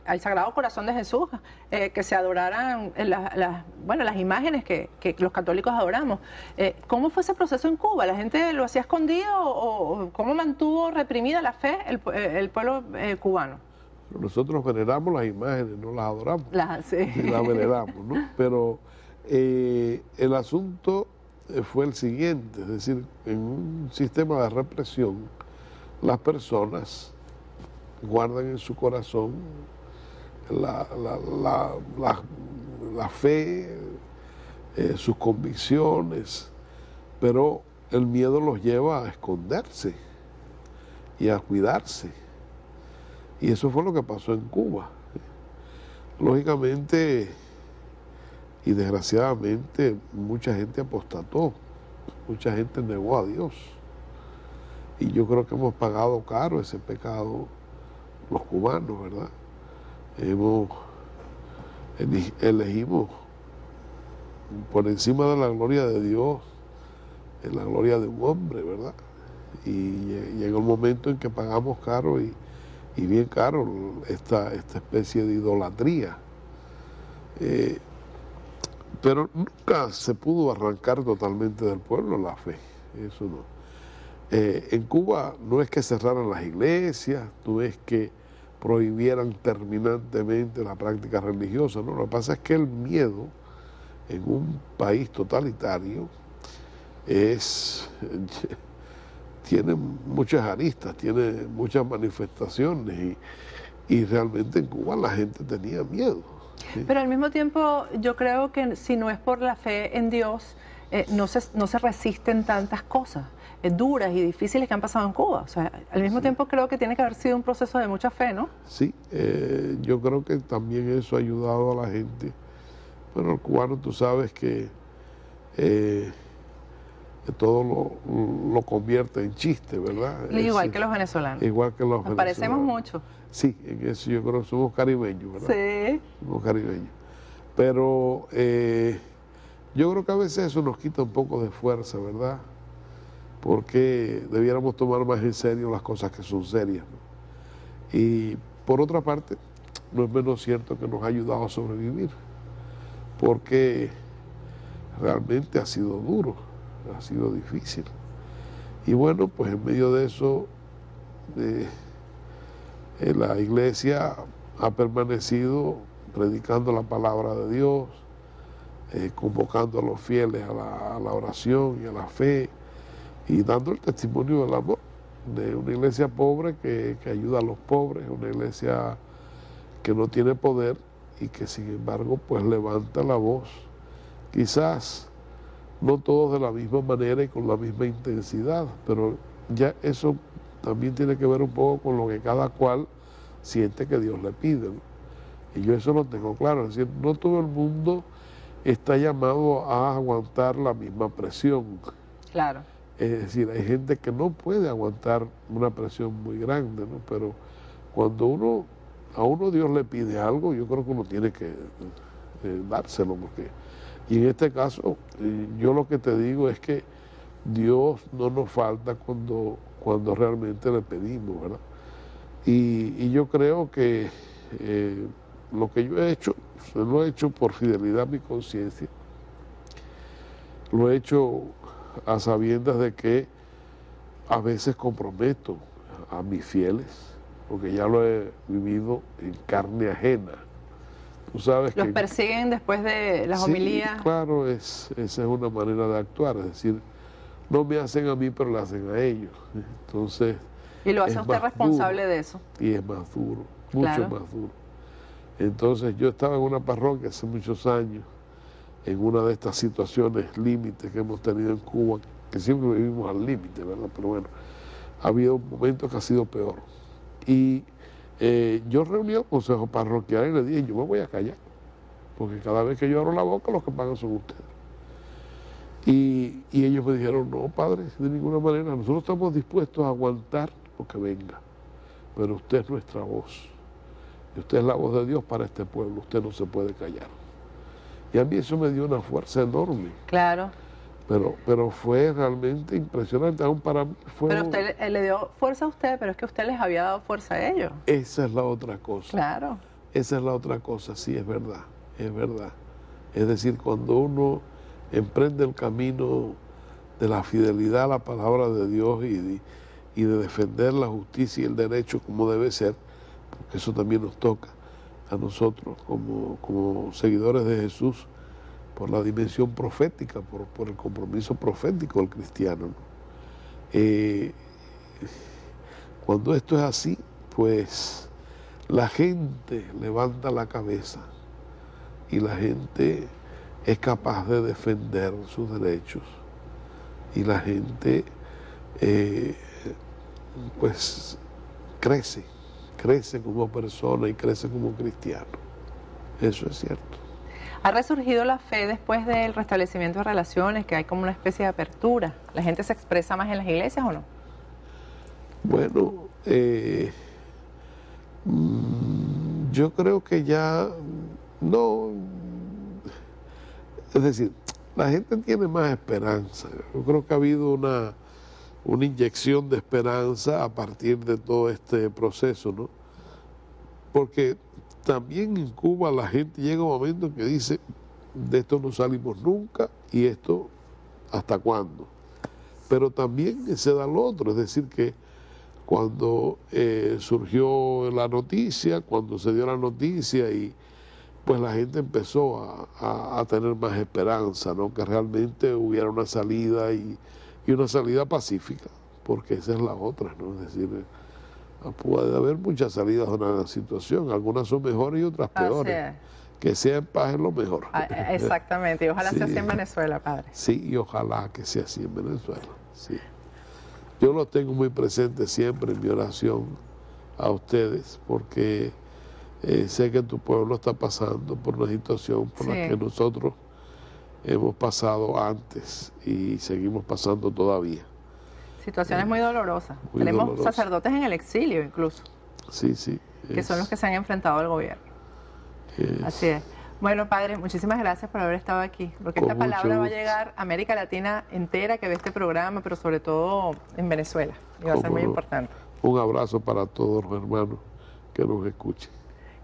S2: al Sagrado Corazón de Jesús, que se adoraran las imágenes que los católicos adoramos. ¿Cómo fue ese proceso en Cuba? ¿La gente lo hacía escondido o cómo mantuvo reprimida la fe el pueblo cubano?
S5: Nosotros veneramos las imágenes, no las adoramos,
S2: Sí.
S5: las veneramos, ¿no? Pero el asunto fue el siguiente, es decir, en un sistema de represión, las personas guardan en su corazón la fe, sus convicciones, pero el miedo los lleva a esconderse y a cuidarse. Y eso fue lo que pasó en Cuba. Lógicamente y desgraciadamente mucha gente apostató, mucha gente negó a Dios. Y yo creo que hemos pagado caro ese pecado los cubanos, ¿verdad? Elegimos por encima de la gloria de Dios, en la gloria de un hombre, ¿verdad? Y llegó el momento en que pagamos caro y bien caro esta especie de idolatría. Pero nunca se pudo arrancar totalmente del pueblo la fe, eso no. En Cuba no es que cerraran las iglesias, no es que prohibieran terminantemente la práctica religiosa, no, lo que pasa es que el miedo en un país totalitario tiene muchas aristas, tiene muchas manifestaciones y realmente en Cuba la gente tenía miedo. ¿Sí?
S2: Pero al mismo tiempo yo creo que si no es por la fe en Dios, no se resisten tantas cosas duras y difíciles que han pasado en Cuba. O sea, al mismo tiempo creo que tiene que haber sido un proceso de mucha fe, ¿no?
S5: Sí, yo creo que también eso ha ayudado a la gente. Bueno, el cubano tú sabes que todo lo convierte en chiste, ¿verdad?
S2: Igual que los venezolanos.
S5: Igual que los venezolanos.
S2: Nos parecemos mucho.
S5: Sí, en eso yo creo que somos caribeños, ¿verdad?
S2: Sí.
S5: Somos caribeños. Pero yo creo que a veces eso nos quita un poco de fuerza, ¿verdad? Porque debiéramos tomar más en serio las cosas que son serias, ¿no? Y por otra parte, no es menos cierto que nos ha ayudado a sobrevivir, porque realmente ha sido duro, ha sido difícil. Y bueno, pues en medio de eso, la iglesia ha permanecido predicando la palabra de Dios, convocando a los fieles a la oración y a la fe, y dando el testimonio del amor de una iglesia pobre que ayuda a los pobres, una iglesia que no tiene poder y que sin embargo pues levanta la voz, quizás no todos de la misma manera y con la misma intensidad, pero ya eso también tiene que ver un poco con lo que cada cual siente que Dios le pide, ¿no? Y yo eso lo tengo claro, es decir, no todo el mundo está llamado a aguantar la misma presión.
S2: Claro.
S5: Es decir, hay gente que no puede aguantar una presión muy grande, ¿no? Pero cuando a uno Dios le pide algo, yo creo que uno tiene que dárselo, porque... Y en este caso, yo lo que te digo es que Dios no nos falta cuando realmente le pedimos, ¿verdad? Y yo creo que lo que yo he hecho, lo he hecho por fidelidad a mi conciencia, lo he hecho a sabiendas de que a veces comprometo a mis fieles, porque ya lo he vivido en carne ajena. Tú sabes
S2: ¿Los
S5: que
S2: persiguen después de las homilías?
S5: Claro, esa es una manera de actuar, es decir, no me hacen a mí, pero le hacen a ellos. Entonces,
S2: ¿y lo hace usted responsable de eso?
S5: Y es más duro, mucho más duro. Entonces, yo estaba en una parroquia hace muchos años, en una de estas situaciones límites que hemos tenido en Cuba, que siempre vivimos al límite, ¿verdad? Pero bueno, ha habido momentos que ha sido peor. Y yo reuní al consejo parroquial y le dije, yo me voy a callar, porque cada vez que yo abro la boca, los que pagan son ustedes. Y ellos me dijeron, no, padre, de ninguna manera, nosotros estamos dispuestos a aguantar lo que venga, pero usted es nuestra voz, y usted es la voz de Dios para este pueblo, usted no se puede callar. Y a mí eso me dio una fuerza enorme.
S2: Claro.
S5: Pero fue realmente impresionante, aún para mí fue...
S2: Pero usted le dio fuerza a usted, pero es que usted les había dado fuerza a ellos.
S5: Esa es la otra cosa.
S2: Claro.
S5: Esa es la otra cosa, sí, es verdad, es verdad. Es decir, cuando uno emprende el camino de la fidelidad a la palabra de Dios y de defender la justicia y el derecho como debe ser, porque eso también nos toca a nosotros como seguidores de Jesús, por la dimensión profética, por el compromiso profético del cristiano, ¿no? Cuando esto es así, pues la gente levanta la cabeza y la gente es capaz de defender sus derechos y la gente pues crece crece como persona y crece como cristiano. Eso es cierto.
S2: ¿Ha resurgido la fe después del restablecimiento de relaciones, que hay como una especie de apertura? ¿La gente se expresa más en las iglesias o no?
S5: Bueno, yo creo que ya no, es decir, la gente tiene más esperanza. Yo creo que ha habido una inyección de esperanza a partir de todo este proceso, ¿no? Porque también en Cuba la gente llega un momento que dice, de esto no salimos nunca y esto hasta cuándo. Pero también se da lo otro, es decir que cuando surgió la noticia, cuando se dio la noticia y pues la gente empezó a tener más esperanza, ¿no? Que realmente hubiera una salida y una salida pacífica, porque esa es la otra, ¿no? Es decir, puede haber muchas salidas de una situación, algunas son mejores y otras peores. Que sea en paz es lo mejor.
S2: Exactamente, y ojalá sea así en Venezuela, padre.
S5: Sí, y ojalá que sea así en Venezuela, sí. Yo lo tengo muy presente siempre en mi oración a ustedes, porque sé que tu pueblo está pasando por una situación por la que nosotros hemos pasado antes y seguimos pasando todavía.
S2: Situaciones muy dolorosas.
S5: Muy
S2: Tenemos
S5: dolorosas.
S2: sacerdotes en el exilio incluso.
S5: Sí, sí.
S2: Que son los que se han enfrentado al gobierno. Así es. Bueno, padre, muchísimas gracias por haber estado aquí, porque esta palabra va a llegar a América Latina entera que ve este programa, pero sobre todo en Venezuela, y va a ser muy importante.
S5: Un abrazo para todos los hermanos que nos escuchen.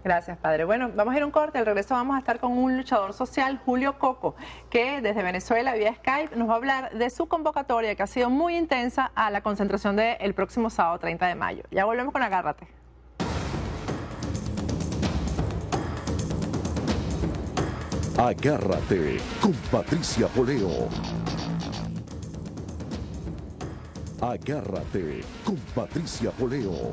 S2: Gracias, padre. Bueno, vamos a ir a un corte. Al regreso vamos a estar con un luchador social, Julio Coco, que desde Venezuela, vía Skype, nos va a hablar de su convocatoria, que ha sido muy intensa, a la concentración del próximo sábado 30 de mayo. Ya volvemos con Agárrate.
S1: Agárrate con Patricia Poleo. Agárrate con Patricia Poleo.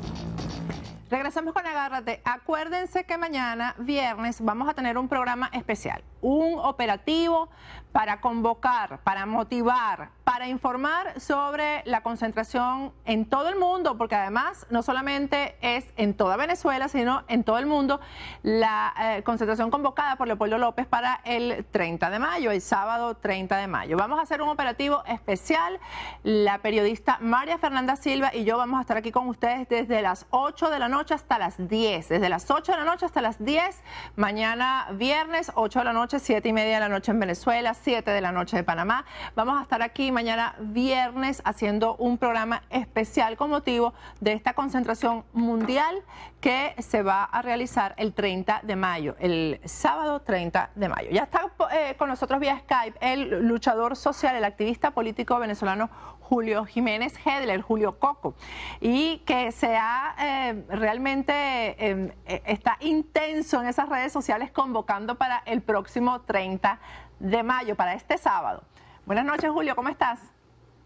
S2: Regresamos con Agárrate. Acuérdense que mañana, viernes, vamos a tener un programa especial, un operativo para convocar, para motivar, para informar sobre la concentración en todo el mundo, porque además no solamente es en toda Venezuela, sino en todo el mundo, la concentración convocada por Leopoldo López para el 30 de mayo, el sábado 30 de mayo. Vamos a hacer un operativo especial. La periodista María Fernanda Silva y yo vamos a estar aquí con ustedes desde las 8 de la noche hasta las 10, desde las 8 de la noche hasta las 10, mañana viernes, 8 de la noche, 7:30 de la noche en Venezuela, 7 de la noche de Panamá. Vamos a estar aquí mañana viernes haciendo un programa especial con motivo de esta concentración mundial que se va a realizar el 30 de mayo, el sábado 30 de mayo. Ya está con nosotros vía Skype el luchador social, el activista político venezolano Julio Jiménez Hedler, Julio Coco, y que se ha realmente está intenso en esas redes sociales convocando para el próximo 30 de mayo, para este sábado. Buenas noches, Julio, ¿cómo estás?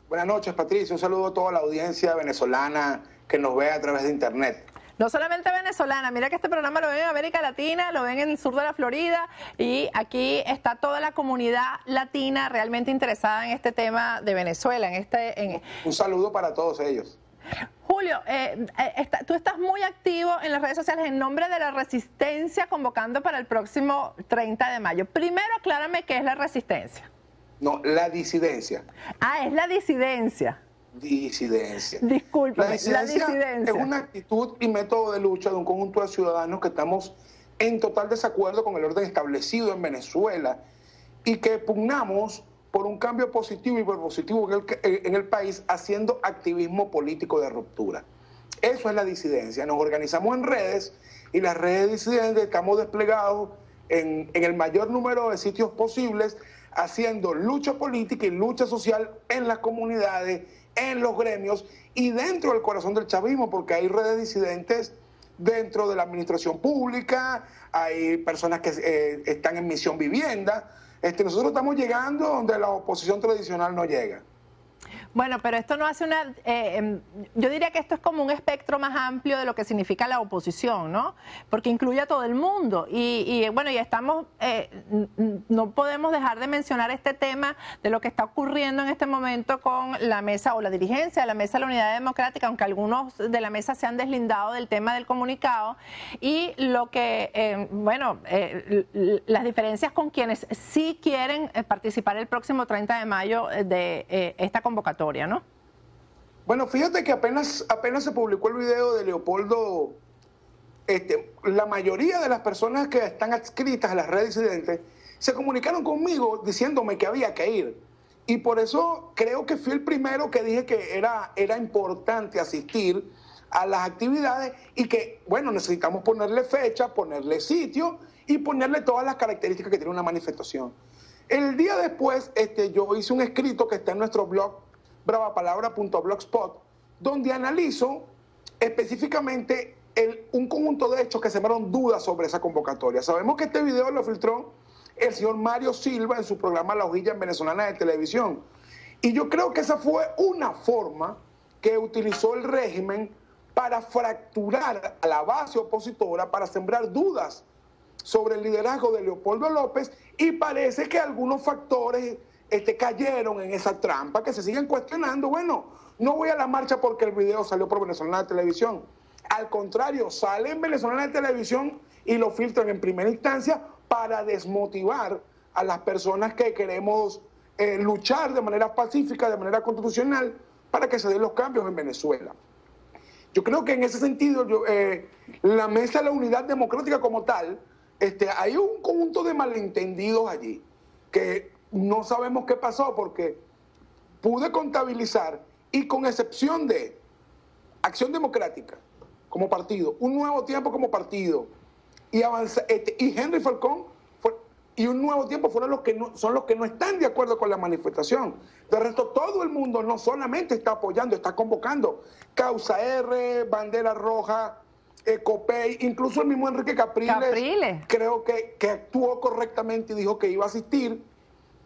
S6: Buenas noches, Patricia. Un saludo a toda la audiencia venezolana que nos ve a través de internet.
S2: No solamente venezolana, mira que este programa lo ven en América Latina, lo ven en el sur de la Florida, y aquí está toda la comunidad latina realmente interesada en este tema de Venezuela.
S6: Un saludo para todos ellos.
S2: Julio, tú estás muy activo en las redes sociales en nombre de la resistencia, convocando para el próximo 30 de mayo. Primero, aclárame qué es la resistencia.
S6: No, la disidencia.
S2: Ah, es la disidencia.
S6: Disidencia.
S2: Disculpa,
S6: la disidencia es una actitud y método de lucha de un conjunto de ciudadanos que estamos en total desacuerdo con el orden establecido en Venezuela y que pugnamos por un cambio positivo y propositivo en el país, haciendo activismo político de ruptura. Eso es la disidencia. Nos organizamos en redes y las redes disidentes estamos desplegados en el mayor número de sitios posibles, haciendo lucha política y lucha social en las comunidades, en los gremios y dentro del corazón del chavismo, porque hay redes disidentes dentro de la administración pública, hay personas que están en misión vivienda. Nosotros estamos llegando donde la oposición tradicional no llega.
S2: Bueno, pero esto no hace una... yo diría que esto es como un espectro más amplio de lo que significa la oposición, ¿no? Porque incluye a todo el mundo. Y bueno, ya estamos... no podemos dejar de mencionar este tema de lo que está ocurriendo en este momento con la mesa o la dirigencia de la Mesa de la Unidad Democrática, aunque algunos de la mesa se han deslindado del tema del comunicado. Y lo que, las diferencias con quienes sí quieren participar el próximo 30 de mayo de esta convocatoria, ¿no?
S6: Bueno, fíjate que apenas se publicó el video de Leopoldo, la mayoría de las personas que están adscritas a las redes disidentes se comunicaron conmigo diciéndome que había que ir. Y por eso creo que fui el primero que dije que era importante asistir a las actividades y que, bueno, necesitamos ponerle fecha, ponerle sitio y ponerle todas las características que tiene una manifestación. El día después, yo hice un escrito que está en nuestro blog, bravapalabra.blogspot, donde analizo específicamente un conjunto de hechos que sembraron dudas sobre esa convocatoria. Sabemos que este video lo filtró el señor Mario Silva en su programa La Hojilla Venezolana de Televisión. Y yo creo que esa fue una forma que utilizó el régimen para fracturar a la base opositora, para sembrar dudas sobre el liderazgo de Leopoldo López, y parece que algunos factores cayeron en esa trampa, que se siguen cuestionando. Bueno, no voy a la marcha porque el video salió por Venezolana de Televisión. Al contrario, sale en Venezolana de Televisión y lo filtran en primera instancia para desmotivar a las personas que queremos luchar de manera pacífica, de manera constitucional, para que se den los cambios en Venezuela. Yo creo que en ese sentido, la Mesa de la Unidad Democrática como tal, hay un conjunto de malentendidos allí, que no sabemos qué pasó, porque pude contabilizar, y con excepción de Acción Democrática como partido, Un Nuevo Tiempo como partido, y Henry Falcón y Un Nuevo Tiempo son los que no están de acuerdo con la manifestación. De resto, todo el mundo no solamente está apoyando, está convocando. Causa R, Bandera Roja, Copey, incluso el mismo Enrique Capriles. Creo que actuó correctamente y dijo que iba a asistir.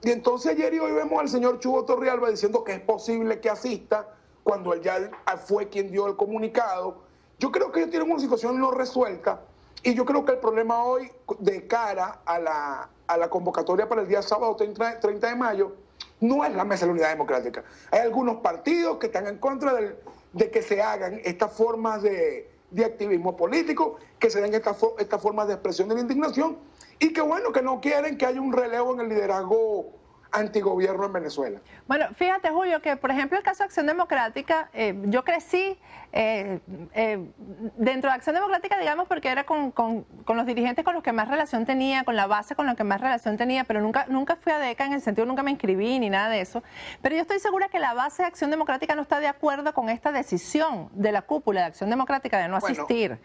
S6: Y entonces ayer y hoy vemos al señor Chugo Torrealba diciendo que es posible que asista, cuando él ya fue quien dio el comunicado. Yo creo que ellos tienen una situación no resuelta, y yo creo que el problema hoy, de cara a la convocatoria para el día sábado 30 de mayo, no es la Mesa de la Unidad Democrática. Hay algunos partidos que están en contra de que se hagan estas formas de activismo político, que se den estas formas de expresión de la indignación, y que bueno, que no quieren que haya un relevo en el liderazgo antigobierno en Venezuela.
S2: Bueno, fíjate, Julio, que por ejemplo el caso de Acción Democrática, yo crecí dentro de Acción Democrática, digamos, porque era con los dirigentes con los que más relación tenía, con la base con la que más relación tenía, pero nunca fui a DECA, en el sentido nunca me inscribí ni nada de eso. Pero yo estoy segura que la base de Acción Democrática no está de acuerdo con esta decisión de la cúpula de Acción Democrática de no asistir.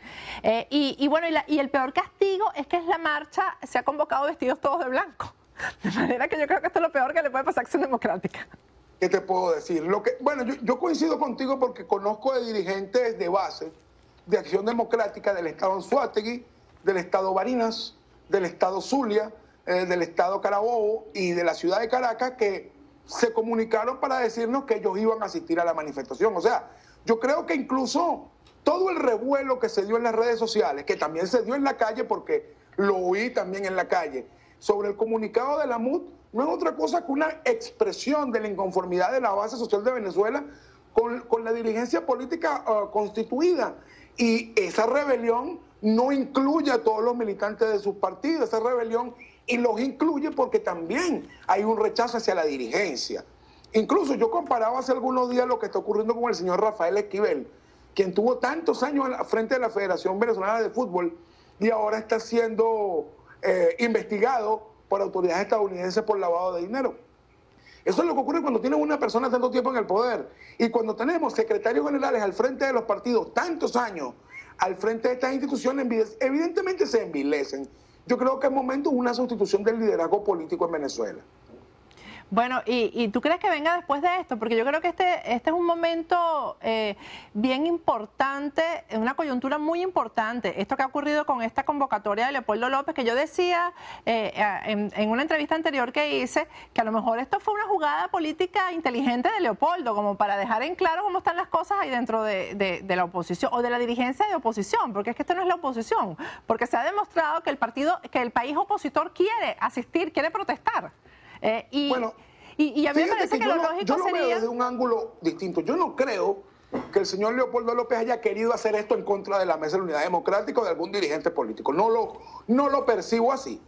S2: Y el peor castigo es que la marcha se ha convocado vestidos todos de blanco. De manera que yo creo que esto es lo peor que le puede pasar a Acción Democrática.
S6: ¿Qué te puedo decir? Yo coincido contigo porque conozco de dirigentes de base de Acción Democrática del Estado Anzoátegui, del Estado Barinas, del Estado Zulia, del Estado Carabobo y de la ciudad de Caracas, que se comunicaron para decirnos que ellos iban a asistir a la manifestación. O sea, yo creo que incluso todo el revuelo que se dio en las redes sociales, que también se dio en la calle, porque lo oí también en la calle, sobre el comunicado de la MUD, no es otra cosa que una expresión de la inconformidad de la base social de Venezuela con la dirigencia política constituida. Y esa rebelión no incluye a todos los militantes de sus partidos, esa rebelión, y los incluye porque también hay un rechazo hacia la dirigencia. Incluso yo comparaba hace algunos días lo que está ocurriendo con el señor Rafael Esquivel, quien tuvo tantos años al frente de la Federación Venezolana de Fútbol y ahora está siendo investigado por autoridades estadounidenses por lavado de dinero. Eso es lo que ocurre cuando tienes una persona tanto tiempo en el poder, y cuando tenemos secretarios generales al frente de los partidos tantos años al frente de estas instituciones, evidentemente se envilecen. Yo creo que es momento de una sustitución del liderazgo político en Venezuela.
S2: Bueno, ¿y tú crees que venga después de esto? Porque yo creo que este es un momento bien importante, una coyuntura muy importante. Esto que ha ocurrido con esta convocatoria de Leopoldo López, que yo decía en una entrevista anterior que hice, que a lo mejor esto fue una jugada política inteligente de Leopoldo, como para dejar en claro cómo están las cosas ahí dentro de la oposición, o de la dirigencia de oposición, porque es que esto no es la oposición, porque se ha demostrado que el país opositor quiere asistir, quiere protestar.
S6: Bueno,
S2: y a mí me parece que lo lógico
S6: yo lo
S2: sería...
S6: veo desde un ángulo distinto. Yo no creo que el señor Leopoldo López haya querido hacer esto en contra de la Mesa de la Unidad Democrática o de algún dirigente político. No lo percibo así.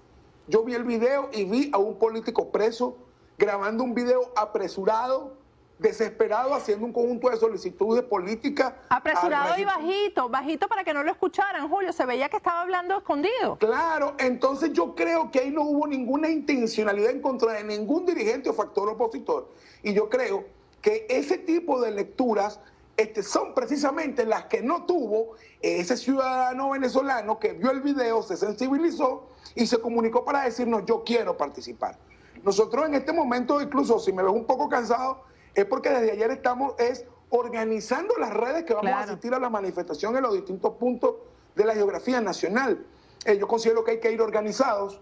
S6: Yo vi el video y vi a un político preso grabando un video apresurado, desesperado, haciendo un conjunto de solicitudes políticas.
S2: Apresurado y bajito para que no lo escucharan, Julio. Se veía que estaba hablando escondido.
S6: Claro, entonces yo creo que ahí no hubo ninguna intencionalidad en contra de ningún dirigente o factor opositor. Y yo creo que ese tipo de lecturas son precisamente las que no tuvo ese ciudadano venezolano que vio el video, se sensibilizó y se comunicó para decirnos: yo quiero participar. Nosotros en este momento, incluso si me ves un poco cansado, es porque desde ayer estamos organizando las redes que vamos a asistir a la manifestación en los distintos puntos de la geografía nacional. Yo considero que hay que ir organizados.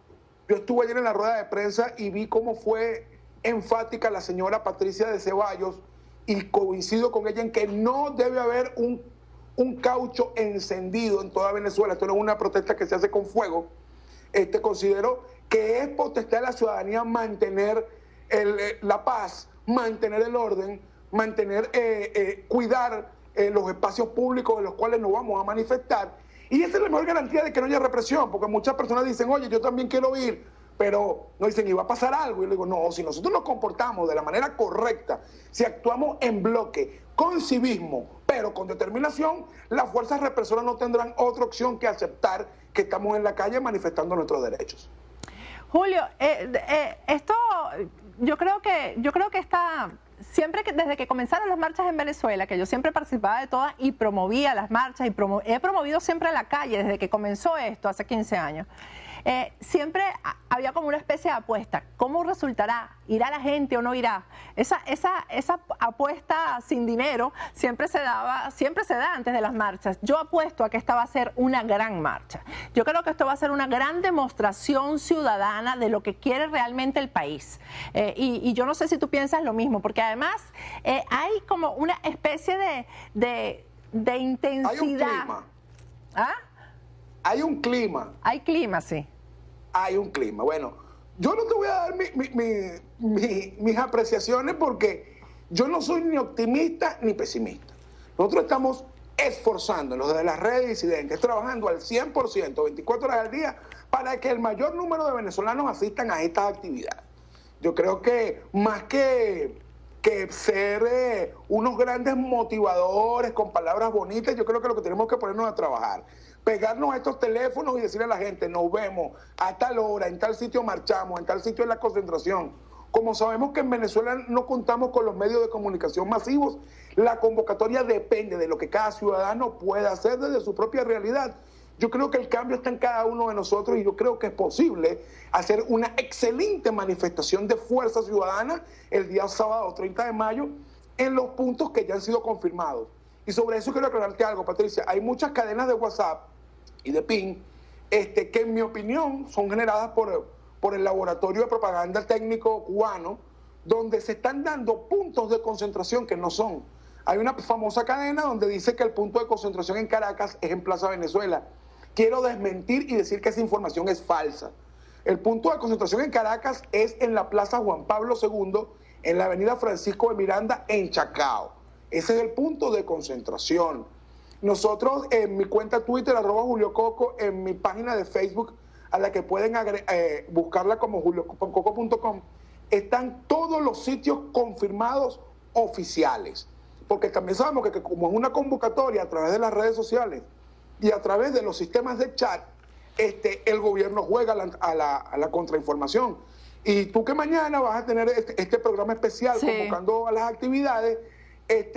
S6: Yo estuve ayer en la rueda de prensa y vi cómo fue enfática la señora Patricia de Ceballos, y coincido con ella en que no debe haber un caucho encendido en toda Venezuela. Esto no es una protesta que se hace con fuego. Considero que es potestad de la ciudadanía mantener la paz, mantener el orden, cuidar los espacios públicos en los cuales nos vamos a manifestar. Y esa es la mejor garantía de que no haya represión, porque muchas personas dicen: oye, yo también quiero ir, pero no dicen, ¿y va a pasar algo? Y yo le digo, no, si nosotros nos comportamos de la manera correcta, si actuamos en bloque, con civismo, pero con determinación, las fuerzas represoras no tendrán otra opción que aceptar que estamos en la calle manifestando nuestros derechos.
S2: Julio, esto yo creo que está... Siempre que desde que comenzaron las marchas en Venezuela, que yo siempre participaba de todas y promovía las marchas, y he promovido siempre la calle desde que comenzó esto hace 15 años, siempre había como una especie de apuesta. ¿Cómo resultará? ¿Irá la gente o no irá? Esa apuesta sin dinero siempre se da antes de las marchas. Yo apuesto a que esta va a ser una gran marcha. Yo creo que esto va a ser una gran demostración ciudadana de lo que quiere realmente el país. Y yo no sé si tú piensas lo mismo, porque además hay como una especie de intensidad.
S6: Hay un clima.
S2: ¿Ah?
S6: Hay un clima.
S2: Hay clima, sí.
S6: Hay un clima. Bueno, yo no te voy a dar mis apreciaciones, porque yo no soy ni optimista ni pesimista. Nosotros estamos esforzándonos desde las redes disidentes, trabajando al 100%, 24 horas al día, para que el mayor número de venezolanos asistan a estas actividades. Yo creo que más que ser unos grandes motivadores con palabras bonitas, yo creo que lo que tenemos que ponernos a trabajar, pegarnos a estos teléfonos y decirle a la gente: nos vemos a tal hora, en tal sitio marchamos, en tal sitio es la concentración. Como sabemos que en Venezuela no contamos con los medios de comunicación masivos, la convocatoria depende de lo que cada ciudadano pueda hacer desde su propia realidad. Yo creo que el cambio está en cada uno de nosotros, y yo creo que es posible hacer una excelente manifestación de fuerza ciudadana el día sábado 30 de mayo en los puntos que ya han sido confirmados. Y sobre eso quiero aclararte algo, Patricia. Hay muchas cadenas de WhatsApp y de PIN que, en mi opinión, son generadas por el Laboratorio de Propaganda Técnico Cubano, donde se están dando puntos de concentración que no son. Hay una famosa cadena donde dice que el punto de concentración en Caracas es en Plaza Venezuela. Quiero desmentir y decir que esa información es falsa. El punto de concentración en Caracas es en la Plaza Juan Pablo II, en la avenida Francisco de Miranda, en Chacao. Ese es el punto de concentración. Nosotros, en mi cuenta Twitter, @JulioCoco, en mi página de Facebook, a la que pueden buscarla como juliococo.com, están todos los sitios confirmados oficiales. Porque también sabemos que como es una convocatoria a través de las redes sociales y a través de los sistemas de chat, el gobierno juega a la contrainformación. Y tú, que mañana vas a tener este programa especial, sí, convocando a las actividades,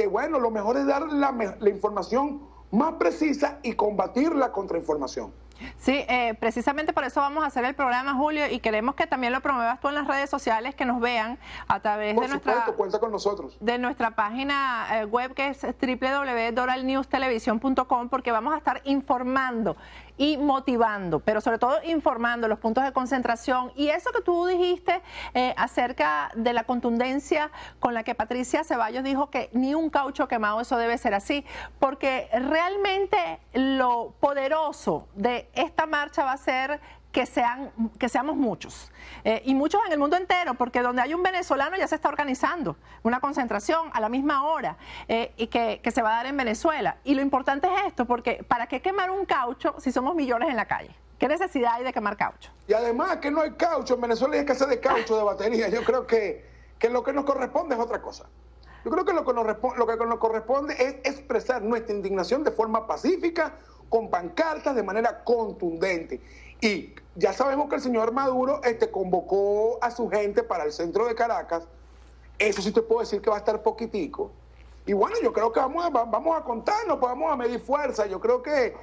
S6: bueno, lo mejor es dar la información más precisa y combatir la contrainformación.
S2: Sí, precisamente por eso vamos a hacer el programa, Julio, y queremos que también lo promuevas tú en las redes sociales, que nos vean a través
S6: Por supuesto, cuenta con nosotros.
S2: De nuestra página web, que es www.doralnewstelevisión.com, porque vamos a estar informando y motivando, pero sobre todo informando los puntos de concentración. Y eso que tú dijiste acerca de la contundencia con la que Patricia Ceballos dijo que ni un caucho quemado, eso debe ser así, porque realmente lo poderoso de esta marcha va a ser que seamos muchos, y muchos en el mundo entero, porque donde hay un venezolano ya se está organizando una concentración a la misma hora, y que se va a dar en Venezuela. Y lo importante es esto, porque ¿para qué quemar un caucho si somos millones en la calle? ¿Qué necesidad hay de quemar caucho? Y
S6: además que no hay caucho, en Venezuela hay escasez de caucho, de batería. Yo creo que lo que nos corresponde es otra cosa. Yo creo que lo que nos corresponde es expresar nuestra indignación de forma pacífica, con pancartas, de manera contundente. Y ya sabemos que el señor Maduro convocó a su gente para el centro de Caracas. Eso sí te puedo decir que va a estar poquitico. Y bueno, yo creo que vamos a contarnos, pues vamos a medir fuerza. Yo creo que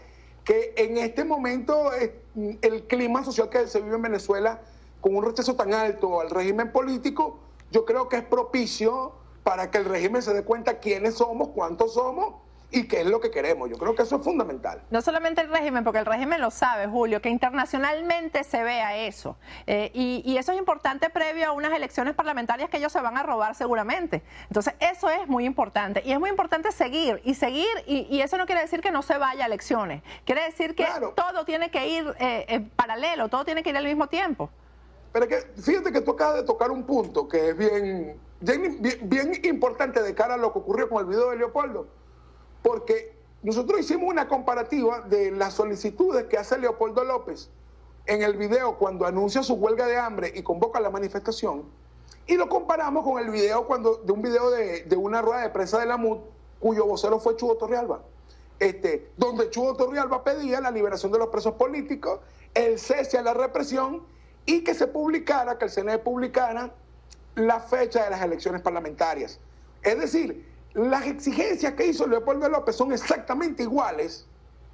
S6: en este momento el clima social que se vive en Venezuela, con un rechazo tan alto al régimen político, yo creo que es propicio para que el régimen se dé cuenta quiénes somos, cuántos somos y qué es lo que queremos. Yo creo que eso es fundamental.
S2: No solamente el régimen, porque el régimen lo sabe, Julio, que internacionalmente se vea eso. Y eso es importante previo a unas elecciones parlamentarias que ellos se van a robar seguramente. Entonces, eso es muy importante. Y es muy importante seguir, y eso no quiere decir que no se vaya a elecciones. Quiere decir que todo tiene que ir paralelo, todo tiene que ir al mismo tiempo.
S6: Pero que, fíjate que tú acabas de tocar un punto que es bien importante de cara a lo que ocurrió con el video de Leopoldo. Porque nosotros hicimos una comparativa de las solicitudes que hace Leopoldo López en el video cuando anuncia su huelga de hambre y convoca la manifestación, y lo comparamos con el video de una rueda de prensa de la MUD, cuyo vocero fue Chugo Torrealba, donde Chugo Torrealba pedía la liberación de los presos políticos, el cese a la represión y que se publicara, que el CNE publicara la fecha de las elecciones parlamentarias. Es decir, las exigencias que hizo Leopoldo López son exactamente iguales,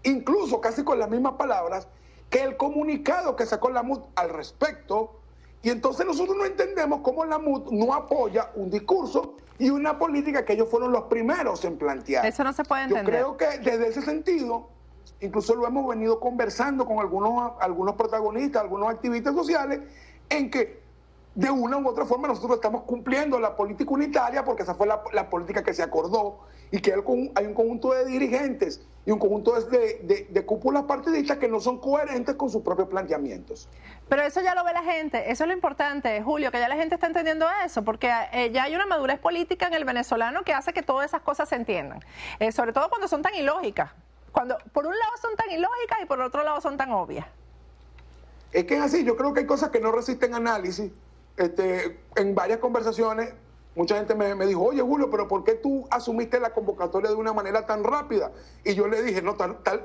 S6: incluso casi con las mismas palabras, que el comunicado que sacó la MUD al respecto. Y entonces nosotros no entendemos cómo la MUD no apoya un discurso y una política que ellos fueron los primeros en plantear.
S2: Eso no se puede entender.
S6: Yo creo que desde ese sentido, incluso lo hemos venido conversando con algunos protagonistas, algunos activistas sociales, en que de una u otra forma nosotros estamos cumpliendo la política unitaria, porque esa fue la política que se acordó, y que hay un conjunto de dirigentes y un conjunto de cúpulas partidistas que no son coherentes con sus propios planteamientos.
S2: Pero eso ya lo ve la gente, eso es lo importante, Julio, que ya la gente está entendiendo eso, porque ya hay una madurez política en el venezolano que hace que todas esas cosas se entiendan, sobre todo cuando son tan ilógicas, cuando por un lado son tan ilógicas y por otro lado son tan obvias.
S6: Es que es así, yo creo que hay cosas que no resisten análisis. En varias conversaciones mucha gente me dijo, oye Julio, pero ¿por qué tú asumiste la convocatoria de una manera tan rápida? Y yo le dije, no,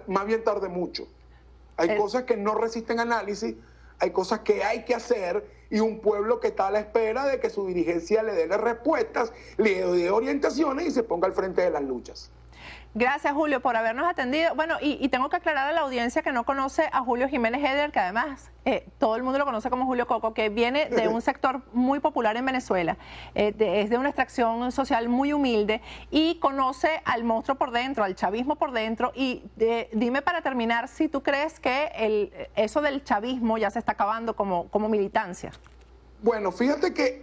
S6: más bien tarde mucho. Hay cosas que no resisten análisis, hay cosas que hay que hacer, y un pueblo que está a la espera de que su dirigencia le dé las respuestas, le dé orientaciones y se ponga al frente de las luchas.
S2: Gracias, Julio, por habernos atendido. Bueno, y tengo que aclarar a la audiencia que no conoce a Julio Jiménez Heder, que además todo el mundo lo conoce como Julio Coco, que viene de un sector muy popular en Venezuela, es de una extracción social muy humilde y conoce al monstruo por dentro, al chavismo por dentro. Y dime para terminar si tú crees que eso del chavismo ya se está acabando como militancia.
S6: Bueno, fíjate que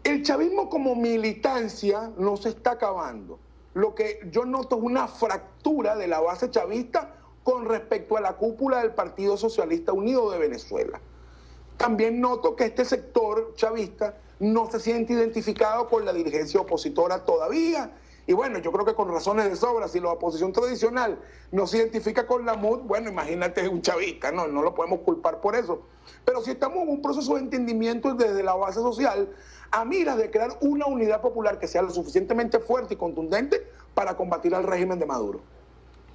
S6: el chavismo como militancia no se está acabando. Lo que yo noto es una fractura de la base chavista con respecto a la cúpula del Partido Socialista Unido de Venezuela. También noto que este sector chavista no se siente identificado con la dirigencia opositora todavía. Y bueno, yo creo que con razones de sobra, si la oposición tradicional no se identifica con la MUD, bueno, imagínate un chavista, no lo podemos culpar por eso. Pero si estamos en un proceso de entendimiento desde la base social, a miras de crear una unidad popular que sea lo suficientemente fuerte y contundente para combatir al régimen de Maduro.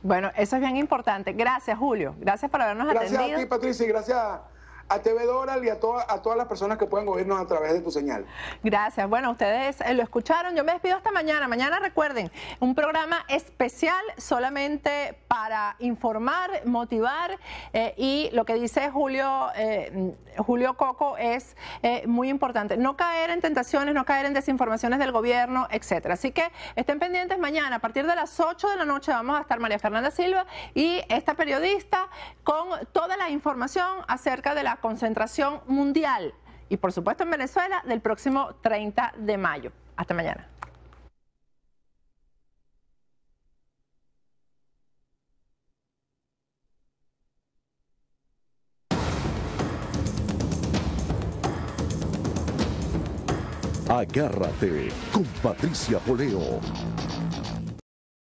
S2: Bueno, eso es bien importante. Gracias, Julio. Gracias por habernos atendido.
S6: Gracias a ti, Patricia, y gracias a TV Doral y a todas las personas que pueden oírnos a través de tu señal.
S2: Gracias. Bueno, ustedes lo escucharon. Yo me despido hasta mañana. Mañana, recuerden, un programa especial solamente para informar, motivar y lo que dice Julio Coco es muy importante. No caer en tentaciones, no caer en desinformaciones del gobierno, etcétera. Así que estén pendientes mañana. A partir de las 8 de la noche vamos a estar María Fernanda Silva y esta periodista con toda la información acerca de la concentración mundial y por supuesto en Venezuela del próximo 30 de mayo. Hasta mañana.
S1: Agárrate con Patricia Poleo.